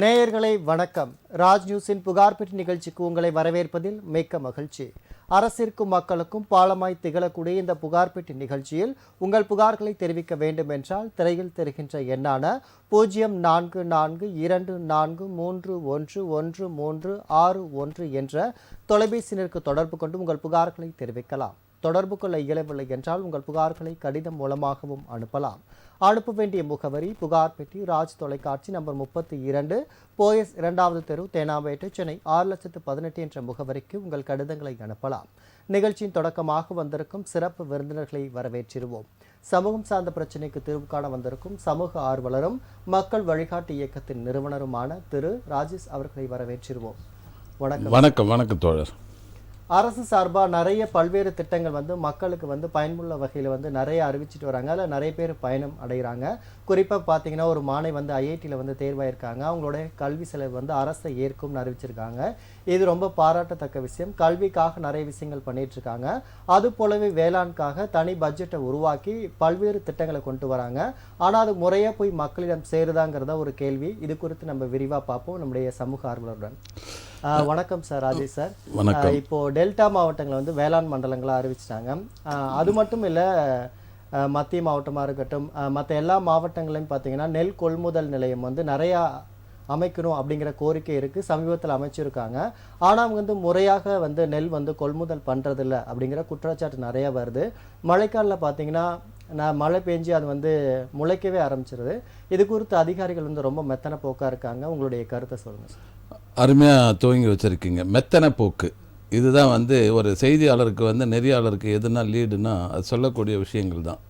நேயர்களை வணக்கம். ராஜ் நியூஸின் புகார் பெட்டி நிகழ்ச்சிக்கு உங்களை வரவேற்பதில் மிக்க மகிழ்ச்சி. அரசிற்கும் மக்களுக்கும் பாலமாய் திகழக்கூடிய இந்த புகார் பெட்டி நிகழ்ச்சியில் உங்கள் புகார்களை தெரிவிக்க வேண்டும் என்றால் திரையில் தெரிகின்ற எண்ணான 044224131361 என்ற தொலைபேசியினருக்கு தொடர்பு கொண்டு உங்கள் புகார்களை தெரிவிக்கலாம். தொடர்பு கொள்ள இயலவில்லை என்றால் உங்கள் புகார்களை கடிதம் மூலமாகவும் அனுப்பலாம். அனுப்ப வேண்டிய முகவரி புகார் பெட்டி, ராஜ் தொலைக்காட்சி, நம்பர் 32, போயஸ் 2வது தெரு, தேனாம்பேட்டை, சென்னை 6,18,000 என்ற முகவரிக்கு உங்கள் கடிதங்களை அனுப்பலாம். நிகழ்ச்சியின் தொடக்கமாக வந்திருக்கும் சிறப்பு விருந்தினர்களை வரவேற்றிருவோம். சமூகம் சார்ந்த பிரச்சனைக்கு தீர்வு காண வந்திருக்கும் சமூக ஆர்வலரும் மக்கள் வழிகாட்டு இயக்கத்தின் நிறுவனருமான திரு ராஜேஷ் அவர்களை வரவேற்றிருவோம். வணக்கம். வணக்கம். வணக்கம் தோழர். அரசு சார்பாக நிறைய பல்வேறு திட்டங்கள் மக்களுக்கு பயனுள்ள வகையில் நிறைய அறிவிச்சிட்டு வராங்க. அதில் நிறைய பேர் பயணம் அடைகிறாங்க. குறிப்பாக பார்த்தீங்கன்னா ஒரு மாணவி ஐஐடியில் தேர்வாயிருக்காங்க. அவங்களோட கல்வி செலவு அரசை ஏற்கும்னு அறிவிச்சிருக்காங்க. இது ரொம்ப பாராட்டத்தக்க விஷயம். கல்விக்காக நிறைய விஷயங்கள் பண்ணிட்டு இருக்காங்க. அது போலவே வேளாண்காக தனி பட்ஜெட்டை உருவாக்கி பல்வேறு திட்டங்களை கொண்டு வராங்க. ஆனால் அது முறையாக போய் மக்களிடம் சேருதாங்கிறத ஒரு கேள்வி. இது குறித்து நம்ம விரிவாக பார்ப்போம் நம்முடைய சமூக ஆர்வலருடன். வணக்கம் சார், ராஜேஷ் சார். இப்போ டெல்டா மாவட்டங்களை வேளாண் மண்டலங்களாக அறிவிச்சிட்டாங்க. அது மட்டும் இல்லை, மத்திய மாவட்டமாக இருக்கட்டும், மற்ற எல்லா மாவட்டங்களையும் பார்த்தீங்கன்னா நெல் கொள்முதல் நிலையம் நிறையா அமைக்கணும் அப்படிங்கிற கோரிக்கை இருக்குது. சமீபத்தில் அமைச்சிருக்காங்க. ஆனால் அவங்க முறையாக நெல் கொள்முதல் பண்ணுறதில்ல அப்படிங்கிற குற்றச்சாட்டு நிறையா வருது. மழைக்காலில் பார்த்தீங்கன்னா மழை பெஞ்சு அது முளைக்கவே ஆரம்பிச்சிருது. இது குறித்து அதிகாரிகள் ரொம்ப மெத்தனை போக்காக இருக்காங்க. உங்களுடைய கருத்தை சொல்லுங்கள் சார். அருமையாக துவங்கி வச்சுருக்கீங்க. மெத்தனை போக்கு இதுதான் ஒரு செய்தியாளருக்கு நெறியாளருக்கு எதுனா லீடுனா அது சொல்லக்கூடிய விஷயங்கள் தான்.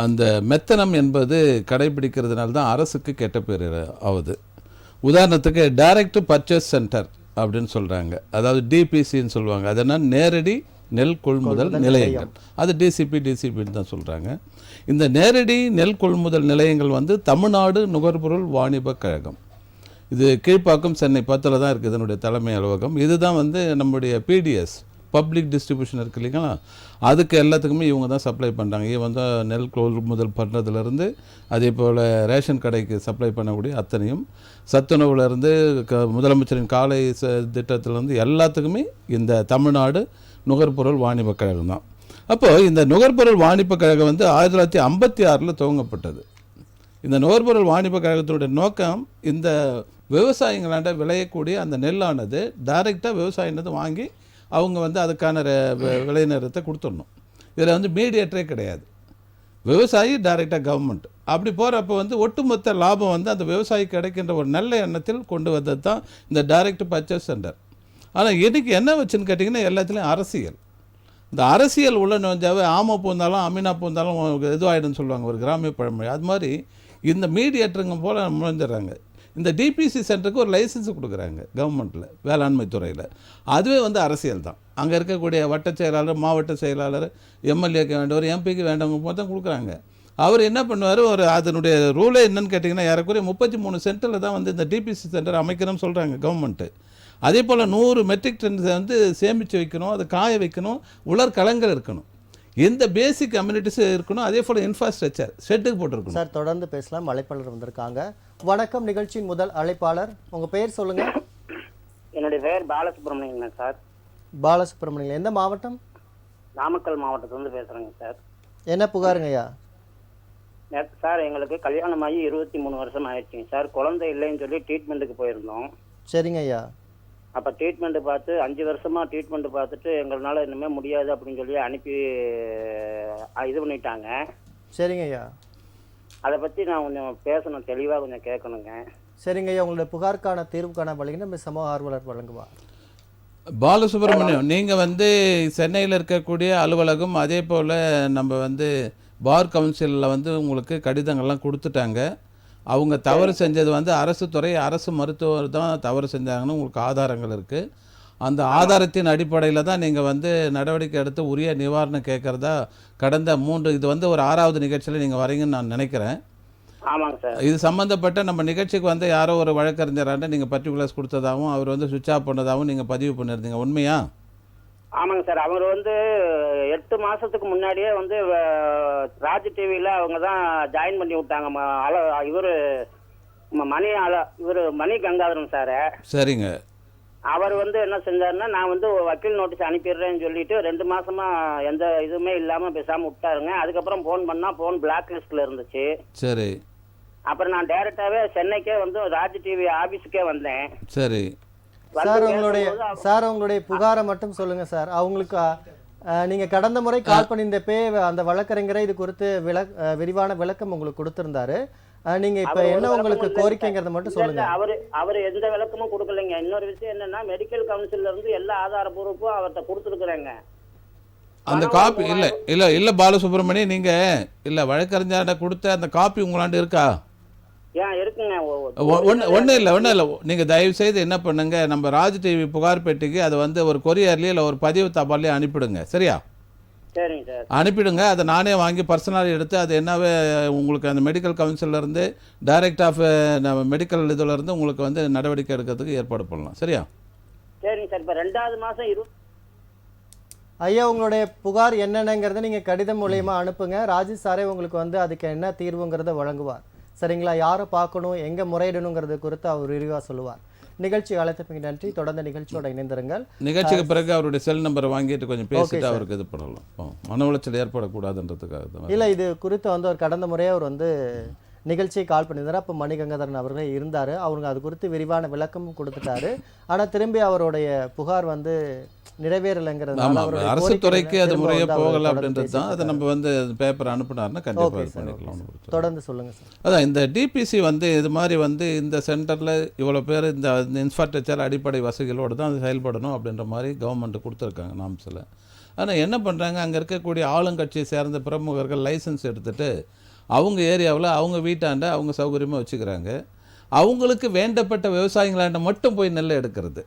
அந்த மெத்தனம் என்பது கடைபிடிக்கிறதுனால தான் அரசுக்கு கெட்ட பேர் ஆகுது. உதாரணத்துக்கு டைரக்ட் பர்ச்சேஸ் சென்டர் அப்படின்னு சொல்கிறாங்க. அதாவது டிபிசின்னு சொல்லுவாங்க. அதனால் நேரடி நெல் கொள்முதல் நிலையங்கள். அது டிசிபின்னு தான் சொல்கிறாங்க. இந்த நேரடி நெல் கொள்முதல் நிலையங்கள் தமிழ்நாடு நுகர்பொருள் வாணிப கழகம். இது கீழ்ப்பாக்கம் சென்னை 10 தான் இருக்குது இதனுடைய தலைமை அலுவலகம். இதுதான் நம்முடைய பிடிஎஸ் பப்ளிக் டிஸ்ட்ரிபியூஷன் இருக்குது இல்லைங்களா, அதுக்கு எல்லாத்துக்குமே இவங்க தான் சப்ளை பண்ணுறாங்க. இவங்க நெல் கொள்முதல் பண்ணுறதுலேருந்து அதே போல் ரேஷன் கடைக்கு சப்ளை பண்ணக்கூடிய அத்தனையும், சத்துணவுலேருந்து முதலமைச்சரின் காலை திட்டத்திலேருந்து எல்லாத்துக்குமே இந்த தமிழ்நாடு நுகர்பொருள் வாணிப கழகம் தான். அப்போது இந்த நுகர்பொருள் வாணிப கழகம் 1956 துவங்கப்பட்டது. இந்த நுகர்பொருள் வாணிப கழகத்தினுடைய நோக்கம் இந்த விவசாயிகளாண்ட விளையக்கூடிய அந்த நெல்லானது டைரெக்டாக விவசாயினது வாங்கி அவங்க அதுக்கான விலை நேரத்தை கொடுத்துடணும். இதில் மீடியேட்டரே கிடையாது. விவசாயி டைரெக்டாக கவர்மெண்ட் அப்படி போகிறப்ப ஒட்டுமொத்த லாபம் அந்த விவசாயிக்கு கிடைக்கின்ற ஒரு நல்ல எண்ணத்தில் கொண்டு வந்தது தான் இந்த டைரக்ட் பர்ச்சேஸ் சென்டர். ஆனால் இன்றைக்கி என்ன வச்சுன்னு கேட்டிங்கன்னா எல்லாத்துலேயும் அரசியல். இந்த அரசியல் உள்ள நுழைஞ்சாவே ஆமை பூந்தாலும் அமீனா பூந்தாலும் இதுவாகிடுன்னு சொல்லுவாங்க ஒரு கிராமிய பழமொழி. அது மாதிரி இந்த மீடியேட்டருங்க போல் நுழைஞ்சிடறாங்க. இந்த டிபிசி சென்டருக்கு ஒரு லைசன்ஸ் கொடுக்குறாங்க கவர்மெண்ட்டில், வேளாண்மை துறையில். அதுவே அரசியல் தான். அங்கே இருக்கக்கூடிய வட்ட செயலாளர், மாவட்ட செயலாளர், எம்எல்ஏக்கு வேண்டவர், எம்பிக்கு வேண்டவங்க போது தான் கொடுக்குறாங்க. அவர் என்ன பண்ணுவார், அதனுடைய ரூலே என்னன்னு கேட்டிங்கன்னா ஏறக்குறைய 33 சென்டரில் தான் இந்த டிபிசி சென்டர் அமைக்கணும்னு சொல்கிறாங்க கவர்மெண்ட்டு. அதே போல் 100 மெட்ரிக் டன் சேமித்து வைக்கணும், அதை காய வைக்கணும், உலர்களங்கள் இருக்கணும், எந்த பேசிக் கம்யூனிட்டிஸ் இருக்கணும், அதே போல் இன்ஃப்ராஸ்ட்ரக்சர் ஷெட்டுக்கு போட்டிருக்கணும். சார் தொடர்ந்து பேசலாம். அழைப்பாளர் வந்திருக்காங்க. வணக்கம். நிகழ்ச்சியின் முதல் அழைப்பாளர், உங்கள் பெயர் சொல்லுங்கள். என்னுடைய பெயர் பாலசுப்ரமணியன் சார். பாலசுப்ரமணியன், எந்த மாவட்டம்? நாமக்கல் மாவட்டத்திலிருந்து பேசுகிறேங்க சார். என்ன புகாருங்க ஐயா? சார் எங்களுக்கு கல்யாணமாகி 23 வருஷம் ஆயிடுச்சுங்க சார். குழந்தை இல்லைன்னு சொல்லி ட்ரீட்மெண்ட்டுக்கு போயிருந்தோம். சரிங்க ஐயா. அப்போ ட்ரீட்மெண்ட்டு பார்த்து 5 வருஷமாக ட்ரீட்மெண்ட்டு பார்த்துட்டு எங்களால் இனிமேல் முடியாது அப்படின்னு சொல்லி அனுப்பி இது பண்ணிட்டாங்க. சரிங்க ஐயா. அதை பற்றி நான் கொஞ்சம் பேசணும், தெளிவாக கொஞ்சம் கேட்கணுங்க. சரிங்க ஐயா, உங்களுடைய புகாருக்கான தீர்வுக்கான வழங்கி நம்ம சமூக ஆர்வலர் வழங்குவா. பாலசுப்ரமணியம், நீங்கள் சென்னையில் இருக்கக்கூடிய அலுவலகம், அதே போல் நம்ம பார் கவுன்சிலில் உங்களுக்கு கடிதங்கள்லாம் கொடுத்துட்டாங்க. அவங்க தவறு செஞ்சது அரசு துறை, அரசு மருத்துவர் தான் தவறு செஞ்சாங்கன்னு உங்களுக்கு ஆதாரங்கள் இருக்குது. அந்த ஆதாரத்தின் அடிப்படையில் தான் நீங்கள் நடவடிக்கை எடுத்து உரிய நிவாரணம் கேட்குறதா கடந்த 3 இது ஒரு 6வது நிகழ்ச்சியில் நீங்கள் வரீங்கன்னு நான் நினைக்கிறேன். ஆமாங்க சார். இது சம்மந்தப்பட்ட நம்ம நிகழ்ச்சிக்கு யாரோ ஒரு வழக்கறிஞராண்ட நீங்கள் பர்டிகுலர்ஸ் கொடுத்ததாகவும் அவர் சுவிட்ச் ஆஃப் பண்ணதாகவும் நீங்கள் பதிவு பண்ணியிருந்தீங்க, உண்மையா? ஆமாங்க சார். அவர் 8 மாதத்துக்கு முன்னாடியே ராஜ் டிவியில் அவங்க தான் ஜாயின் பண்ணி விட்டாங்க. இவர் இவர் மணி கங்காதரன் சார். சரிங்க. அவர் என்ன செஞ்சாருன்னா, நான் வக்கீல் நோட்டீஸ் அனுப்பிடுறேன்னு சொல்லிட்டு 2 மாசமா எந்த இதுவுமே இல்லாம பேசாம விட்டாருங்க. அதுக்கப்புறம் போன் பண்ணா போன் பிளாக் லிஸ்ட்ல இருந்துச்சு. சரி. அப்புறம் நான் டைரக்டாவே சென்னைக்கே ராஜ் டிவி ஆபீஸுக்கே வந்தேன். சரி சார் உங்களுடைய புகாரை மட்டும் சொல்லுங்க சார். அவங்களுக்கு நீங்க கடந்த முறை கால் பண்ணியிருந்தப்பே அந்த வழக்கறிஞரை இது குறித்து விரிவான விளக்கம் உங்களுக்கு கொடுத்திருந்தாரு. நீங்க இப்ப என்ன உங்களுக்கு கோரிக்கைங்கிறத மட்டும் சொல்லுங்க. அவரு எந்த விளக்கமும் கொடுக்கலைங்க. இன்னொரு விஷயம் என்னன்னா, மெடிக்கல் கவுன்சில்ல இருந்து எல்லா ஆதாரபூர்வமும் அவர்கிட்ட கொடுத்துருக்குறாங்க. அந்த காப்பி இல்ல பாலசுப்ரமணியம், நீங்க இல்ல வழக்கறிஞர்கிட்ட கொடுத்த அந்த காப்பி உங்களாண்டு இருக்கா? இருக்குங்க. ஒன்றும் இல்லை. நீங்கள் தயவு செய்து என்ன பண்ணுங்க, நம்ம ராஜ் டிவி புகார் பெட்டிக்கு அதை ஒரு கொரியர்லேயே இல்லை ஒரு பதிவு தபாலே அனுப்பிடுங்க. சரியா? சரிங்க சார். அனுப்பிடுங்க. அதை நானே வாங்கி பர்சனலாக எடுத்து அது என்னவே உங்களுக்கு அந்த மெடிக்கல் கவுன்சிலேருந்து டைரக்ட் ஆஃப் நம்ம மெடிக்கல் இதிலேருந்து உங்களுக்கு நடவடிக்கை எடுக்கிறதுக்கு ஏற்பாடு பண்ணலாம். சரியா? சரிங்க சார். இப்போ 2வது மாதம் ஐயா, உங்களுடைய புகார் என்னென்னங்கிறத நீங்கள் கடிதம் மூலியமா அனுப்புங்க. ராஜேஷ் சாரே உங்களுக்கு அதுக்கு என்ன தீர்வுங்கிறத வழங்குவார். சரிங்களா? யாரை பார்க்கணும், எங்கே முறையிடணுங்கிறது குறித்து அவர் விரிவாக சொல்லுவார். நிகழ்ச்சி அழைத்தமைக்கு நன்றி. தொடர்ந்து நிகழ்ச்சியோட இணைந்திருங்கள். நிகழ்ச்சிக்கு பிறகு அவருடைய செல் நம்பரை வாங்கிட்டு கொஞ்சம் பேசிட்டு அவருக்கு இது பண்ணலாம். மன உளைச்சல் ஏற்படக்கூடாதுன்றதுக்காக தான். இல்லை, இது குறித்து ஒரு கடந்த முறையே அவர் நிகழ்ச்சியை கால் பண்ணியிருந்தார். அப்போ மணிகங்காதரன் அவர்களே இருந்தார். அவங்க அது குறித்து விரிவான விளக்கமும் கொடுத்துட்டாரு. ஆனால் திரும்பி அவருடைய புகார் நிறைவேறலைங்கிறதுனால அரசு துறைக்கு அது முறையாக போகலை அப்படின்றது தான். அதை நம்ம பேப்பர் அனுப்பினார்னா கண்டிப்பாக இது பண்ணிக்கலாம். தொடர்ந்து சொல்லுங்க சார். அதான் இந்த டிபிசி இது மாதிரி இந்த சென்டரில் இவ்வளோ பேர் இந்த இன்ஃப்ராஸ்ட்ரக்சர் அடிப்படை வசதிகளோடு தான் அது செயல்படணும் அப்படின்ற மாதிரி கவர்மெண்ட் கொடுத்துருக்காங்க நாம்ஸில். ஆனால் என்ன பண்ணுறாங்க, அங்கே இருக்கக்கூடிய ஆளுங்கட்சியை சேர்ந்த பிரமுகர்கள் லைசன்ஸ் எடுத்துகிட்டு அவங்க ஏரியாவில் அவங்க வீட்டாண்ட அவங்க சௌகரியமாக வச்சுக்கிறாங்க. அவங்களுக்கு வேண்டப்பட்ட விவசாயிகளாண்ட மட்டும் போய் நெல்லை எடுக்கிறது.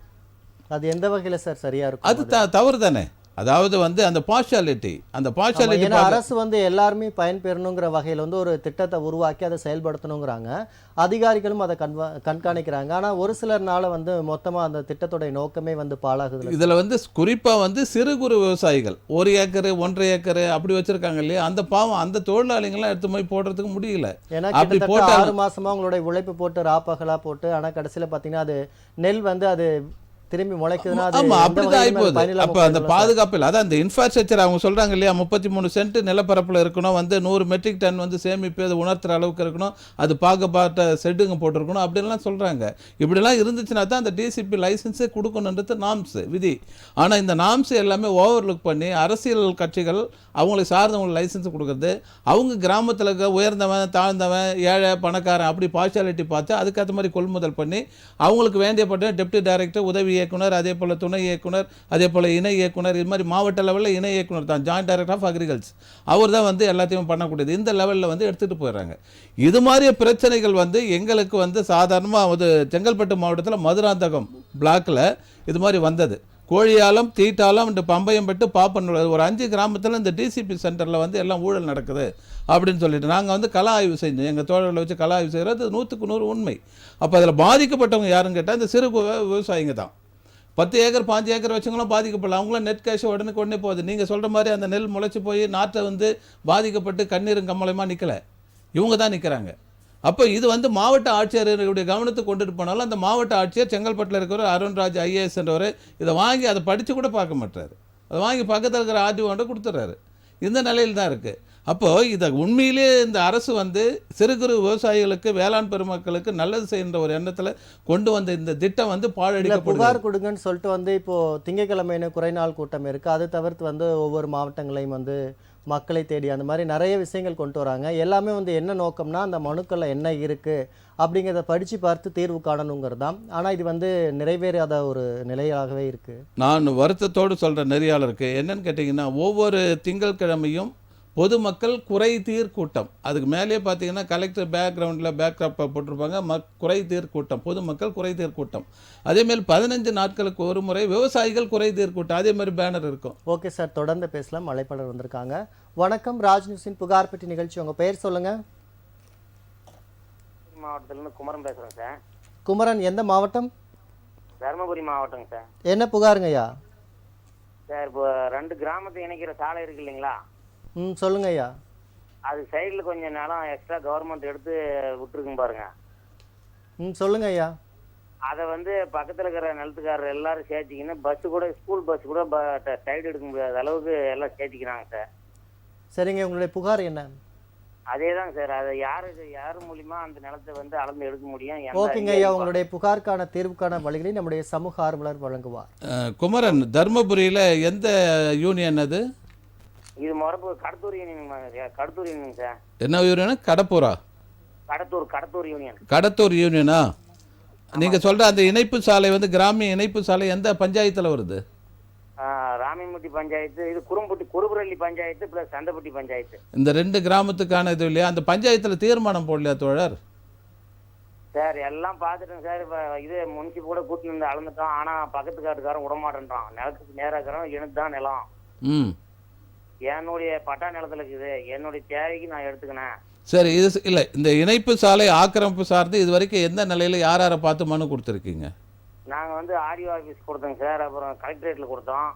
அது எந்த வகையில் சார் சரியா இருக்கும்? அது தவறு தானே. அதாவது அந்த பார்ஷியாலிட்டி அரசு எல்லாருமே பயன்பெறணுங்கிற வகையில் ஒரு திட்டத்தை உருவாக்கி அதை செயல்படுத்தணுங்கிறாங்க. அதிகாரிகளும் அதை கண்காணிக்கிறாங்க. ஆனால் ஒரு சிலர்னால மொத்தமாக அந்த திட்டத்தோடைய நோக்கமே பாழாகுது. இதில் குறிப்பாக சிறு குறு விவசாயிகள் 1 ஏக்கர் 1.5 ஏக்கர் அப்படி வச்சிருக்காங்க இல்லையா, அந்த பாவம் அந்த தொழிலாளிகள்லாம் எடுத்து போய் போடுறதுக்கு முடியல. ஏன்னா கிட்டத்தட்ட 6 மாசமா உங்களுடைய உழைப்பு போட்டு ராப்பகலா போட்டு, ஆனால் கடைசியில் பார்த்தீங்கன்னா அது நெல் அது திரும்பி முளைக்குதுன்னா அப்படிதான் ஆயிப்போகுது. அப்போ அந்த பாதுகாப்பு இல்லை. அதான் அந்த இன்ஃப்ராஸ்ட்ரக்சர் அவங்க சொல்றாங்க இல்லையா, 33 சென்ட் நிலப்பரப்பில் இருக்கணும், 100 மெட்ரிக் டன் சேமிப்பு அது உணர்த்துற அளவுக்கு இருக்கணும், அது பார்க்கப்பட்ட செட்டுங்க போட்டிருக்கணும் அப்படின்லாம் சொல்றாங்க. இப்படிலாம் இருந்துச்சுன்னா தான் அந்த டிசிபி லைசன்ஸே கொடுக்கணுன்றது நாம்ஸ் விதி. ஆனால் இந்த நாம்ஸ் எல்லாமே ஓவர்லுக் பண்ணி அரசியல் கட்சிகள் அவங்களுக்கு சார்ந்தவங்களுக்கு லைசன்ஸ் கொடுக்குறது, அவங்க கிராமத்தில் இருக்க உயர்ந்தவன் தாழ்ந்தவன் ஏழை பணக்காரன் அப்படி பார்ஷியாலிட்டி பார்த்து அதுக்கேற்ற மாதிரி கொள்முதல் பண்ணி அவங்களுக்கு வேண்டியப்பட்ட டெப்டி டைரக்டர், உதவி இயக்குனர், அதே போல் துணை இயக்குனர், அதே போல் இணை இயக்குனர், இது மாதிரி மாவட்ட லெவலில் இணை இயக்குனர் தான் ஜாயின்ட் டைரக்டர் ஆஃப் அக்ரிகல்ச்சர். அவர் தான் எல்லாத்தையும் பண்ணக்கூடியது. இந்த லெவலில் எடுத்துகிட்டு போயிடுறாங்க. இது மாதிரி பிரச்சனைகள் எங்களுக்கு சாதாரணமாக செங்கல்பட்டு மாவட்டத்தில் மதுராந்தகம் பிளாக்கில் இது மாதிரி வந்தது. கோழியாலம், தீட்டாலம், பம்பையம்பட்டு, பாப்பனூர் ஒரு 5 கிராமத்தில் இந்த டிசிபி சென்டரில் எல்லாம் ஊழல் நடக்குது அப்படின்னு சொல்லிட்டு நாங்கள் கல ஆய்வு செஞ்சோம். எங்கள் தோழர்களை வச்சு கல ஆய்வு செய்கிறது 100க்கு 100 உண்மை. அப்போ அதில் பாதிக்கப்பட்டவங்க யாருன்னு கேட்டால் இந்த சிறு விவசாயிங்க தான். 10 ஏக்கர் 5 ஏக்கர் வச்சவங்களும் பாதிக்கப்படல. அவங்களும் நெட் கேஷ் உடனே போகுது. நீங்கள் சொல்கிற மாதிரி அந்த நெல் முளைச்சி போய் நாட்டை பாதிக்கப்பட்டு கண்ணீரும் கம்மலமாக நிற்கலை, இவங்க தான் நிற்கிறாங்க. அப்போ இது மாவட்ட ஆட்சியருடைய கவனத்துக்கு கொண்டுட்டு போனாலும் அந்த மாவட்ட ஆட்சியர் செங்கல்பட்டில் இருக்கிற அருண்ராஜ் ஐஏஎஸ் என்றவர் இதை வாங்கி அதை படித்து கூட பார்க்க மாட்டார். அதை வாங்கி பக்கத்தில் இருக்கிற ஆர்டிஓன்ட்ட கொடுத்துட்றாரு. இந்த நிலையில் தான் இருக்குது. அப்போது இதை உண்மையிலே இந்த அரசு சிறு குறு விவசாயிகளுக்கு வேளாண் பெருமக்களுக்கு நல்லது செய்கின்ற ஒரு எண்ணத்தில் கொண்டு வந்த இந்த திட்டம் பாழடிக்கப்படுது. புகார் கொடுங்கன்னு சொல்லிட்டு இப்போது திங்கட்கிழமைன்னு குறைநாள் கூட்டம் இருக்குது. அது தவிர்த்து ஒவ்வொரு மாவட்டங்களையும் மக்களை தேடி அந்த மாதிரி நிறைய விஷயங்கள் கொண்டு வராங்க. எல்லாமே என்ன நோக்கம்னா அந்த மனுக்களில் என்ன இருக்குது அப்படிங்கிறத படித்து பார்த்து தீர்வு காணணுங்கிறது தான். ஆனால் இது நிறைவேறாத ஒரு நிலையாகவே இருக்குது. நான் வருத்தத்தோடு சொல்கிற நெறியாளருக்கு என்னன்னு கேட்டிங்கன்னா, ஒவ்வொரு திங்கட்கிழமையும் பொதுமக்கள் குறை தீர் கூட்டம், அதுக்கு மேலே பார்த்தீங்கன்னா கலெக்டர் பேக்ரவுண்டில் பேக்ராப்பை போட்டிருப்பாங்க, குறை தீர் கூட்டம், பொதுமக்கள் குறை தீர் கூட்டம். அதேமாதிரி 15 நாட்களுக்கு ஒரு முறை விவசாயிகள் குறை தீர் கூட்டம், அதே மாதிரி பேனர் இருக்கும். ஓகே சார், தொடர்ந்து பேசலாம். அழைப்பாளர் வந்திருக்காங்க. வணக்கம், ராஜ் நியூஸின் புகார் பெட்டி நிகழ்ச்சி. உங்கள் பெயர் சொல்லுங்கள். மாவட்டத்திலிருந்து குமரன் பேசுகிறேன் சார். குமரன், எந்த மாவட்டம்? தருமபுரி மாவட்டங்க சார். என்ன புகாருங்க ஐயா? சார், இப்போ 2 கிராமத்தை இணைக்கிற சாலை இருக்கு இல்லைங்களா, சொல்லுங்க ஐயா. அது சைடில் கொஞ்சம் நிலம் எக்ஸ்ட்ரா கவர்மெண்ட் எடுத்து விட்டுருக்குங்க பாருங்க. சொல்லுங்க ஐயா. அதை வந்து பக்கத்துல இருக்கிற நிலத்துக்காரர் எல்லாரும் சேர்த்திக்கின்னு பஸ் கூட ஸ்கூல் பஸ் கூட சைடு எடுக்க முடியாத அளவுக்கு எல்லாம் சேர்த்திக்கிறாங்க சார். சரிங்க, உங்களுடைய புகார் என்ன? அதேதாங்க சார். அதை யாரு மூலியமா அந்த நிலத்தை வந்து அளந்து எடுக்க முடியும்? ஓகேங்க ஐயா, உங்களுடைய புகாருக்கான தீர்வுக்கான வழிகளை நம்முடைய சமூக ஆர்வலர் வழங்குவார். குமரன், தர்மபுரியில் எந்த யூனியன் அது? இது Morappur Kadathur union. Kadathur union sir. என்ன யூனியன்? கடப்பூரா? கடத்தூர் யூனியன். கடத்தூர் யூனியனா? நீங்கள் சொல்கிற அந்த இணைப்பு சாலை வந்து கிராமிய இணைப்பு சாலை எந்த பஞ்சாயத்தில் வருது? ராமிமுட்டி பஞ்சாயத்து, இது குருபுரள்ளி பஞ்சாயத்து பிளஸ் சந்தப்பட்டி பஞ்சாயத்து. இந்த 2 கிராமத்துக்கான இது இல்லையா? அந்த பஞ்சாயத்தில் தீர்மானம் போடலையா தோழர்? சார் எல்லாம் பார்த்துட்டேன் சார். இப்போ இது முன்சிப் கூட கூட்டிட்டு வந்து அளந்துட்டோம். ஆனால் பக்கத்து காட்டுக்காரன் விடமாட்டேன்றான். நிலத்துக்கு நேராக இருக்கிறோம், எனக்கு தான் நிலம். என்னுடைய பட்டா நிலத்தில் இருக்குது, என்னுடைய தேவைக்கு நான் எடுத்துக்கினேன். சரி, இது இல்லை, இந்த இணைப்பு சாலை ஆக்கிரமிப்பு சார்ந்து இது வரைக்கும் எந்த நிலையில் யாரை பார்த்து மனு கொடுத்துருக்கீங்க? நாங்கள் வந்து ஆர்டிஓ ஆஃபீஸ் கொடுத்தோங்க சார். அப்புறம் கலெக்டரேட்டில் கொடுத்தோம்.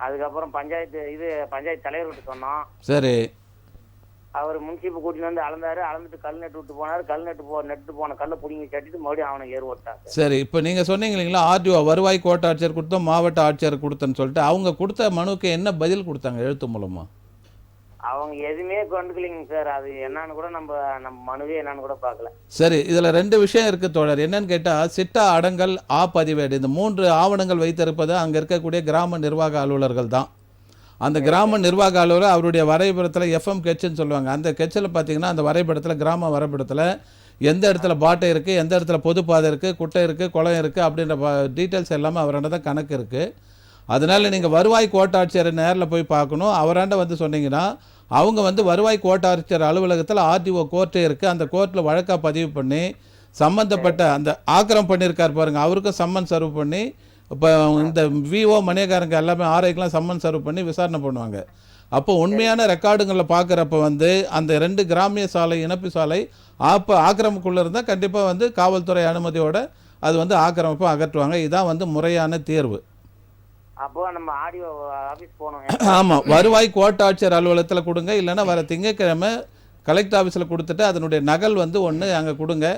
அதுக்கப்புறம் பஞ்சாயத்து தலைவர்கிட்ட சொன்னோம். சரி. அவர் முன்சிப்பு கூட்டிட்டு வந்து அளந்தாரு. அளந்துட்டு கல் நட்டு விட்டு போனார். கல் நட்டு போன கல்லை பிடிங்கி கட்டிட்டு மறுபடியும் அவனை ஏறு ஓட்டாங்க. சரி, இப்போ நீங்கள் சொன்னீங்க இல்லைங்களா, ஆர்டிஓ வருவாய் கோட்ட ஆட்சியர் கொடுத்தோம், மாவட்ட ஆட்சியர் கொடுத்தேன்னு சொல்லிட்டு அவங்க கொடுத்த மனுவுக்கு என்ன பதில் கொடுத்தாங்க எழுத்து மூலமா? அவங்க எதுவுமே கண்டுக்கலைங்க சார். அது என்னன்னு கூட நம்ம மனுவே என்னன்னு கூட பார்க்கல. சரி, இதில் 2 விஷயம் இருக்குது தோழர். என்னன்னு கேட்டால், சிட்டா அடங்கல் பதிவேடு இந்த 3 ஆவணங்கள் வைத்திருப்பது அங்கே இருக்கக்கூடிய கிராம நிர்வாக அலுவலர்கள் தான். அந்த கிராம நிர்வாக அலுவலர் அவருடைய வரைபடத்தில் எஃப்எம் கெச்சுன்னு சொல்லுவாங்க. அந்த கெச்சில் பார்த்தீங்கன்னா அந்த வரைபடத்தில் கிராம வரைபடத்தில் எந்த இடத்துல பாட்டை இருக்குது, எந்த இடத்துல பொதுப்பாதை இருக்குது, குட்டை இருக்குது, குளம் இருக்குது அப்படின்ற டீட்டெயில்ஸ் எல்லாமே அவராண்ட தான் கணக்கு இருக்குது. அதனால் நீங்கள் வருவாய் கோட்டாட்சியரை நேரில் போய் பார்க்கணும். அவராண்ட வந்து சொன்னீங்கன்னா அவங்க வந்து வருவாய் கோட்டாட்சியர் அலுவலகத்தில் ஆர்டிஓ கோர்ட்டே இருக்குது, அந்த கோர்ட்டில் வழக்காக பதிவு பண்ணி சம்மந்தப்பட்ட அந்த ஆக்கிரம் பண்ணியிருக்கார் பாருங்கள், அவருக்கும் சம்மன் சர்வ் பண்ணி, இப்போ இந்த விஓ மணியக்காரங்க எல்லாமே ஆர்ஐக்கெலாம் சம்மன் சர்வ் பண்ணி விசாரணை பண்ணுவாங்க. அப்போ உண்மையான ரெக்கார்டுங்களில் பார்க்குறப்ப வந்து அந்த 2 கிராமிய சாலை இணைப்பு சாலை ஆக்கிரமிப்புக்குள்ளே இருந்தால் கண்டிப்பாக வந்து காவல்துறை அனுமதியோடு அது வந்து ஆக்கிரமிப்பு அகற்றுவாங்க. இதுதான் வந்து முறையான தேர்வு. அப்போ நம்ம ஆடியோ ஆஃபீஸ் போகணும். ஆமாம், வருவாய் கோட்டாட்சியர் அலுவலகத்தில் கொடுங்க, இல்லைன்னா வர திங்கட்கிழமை கலெக்டர் ஆஃபீஸில் கொடுத்துட்டு அதனுடைய நகல் வந்து ஒன்று அங்கே கொடுங்க.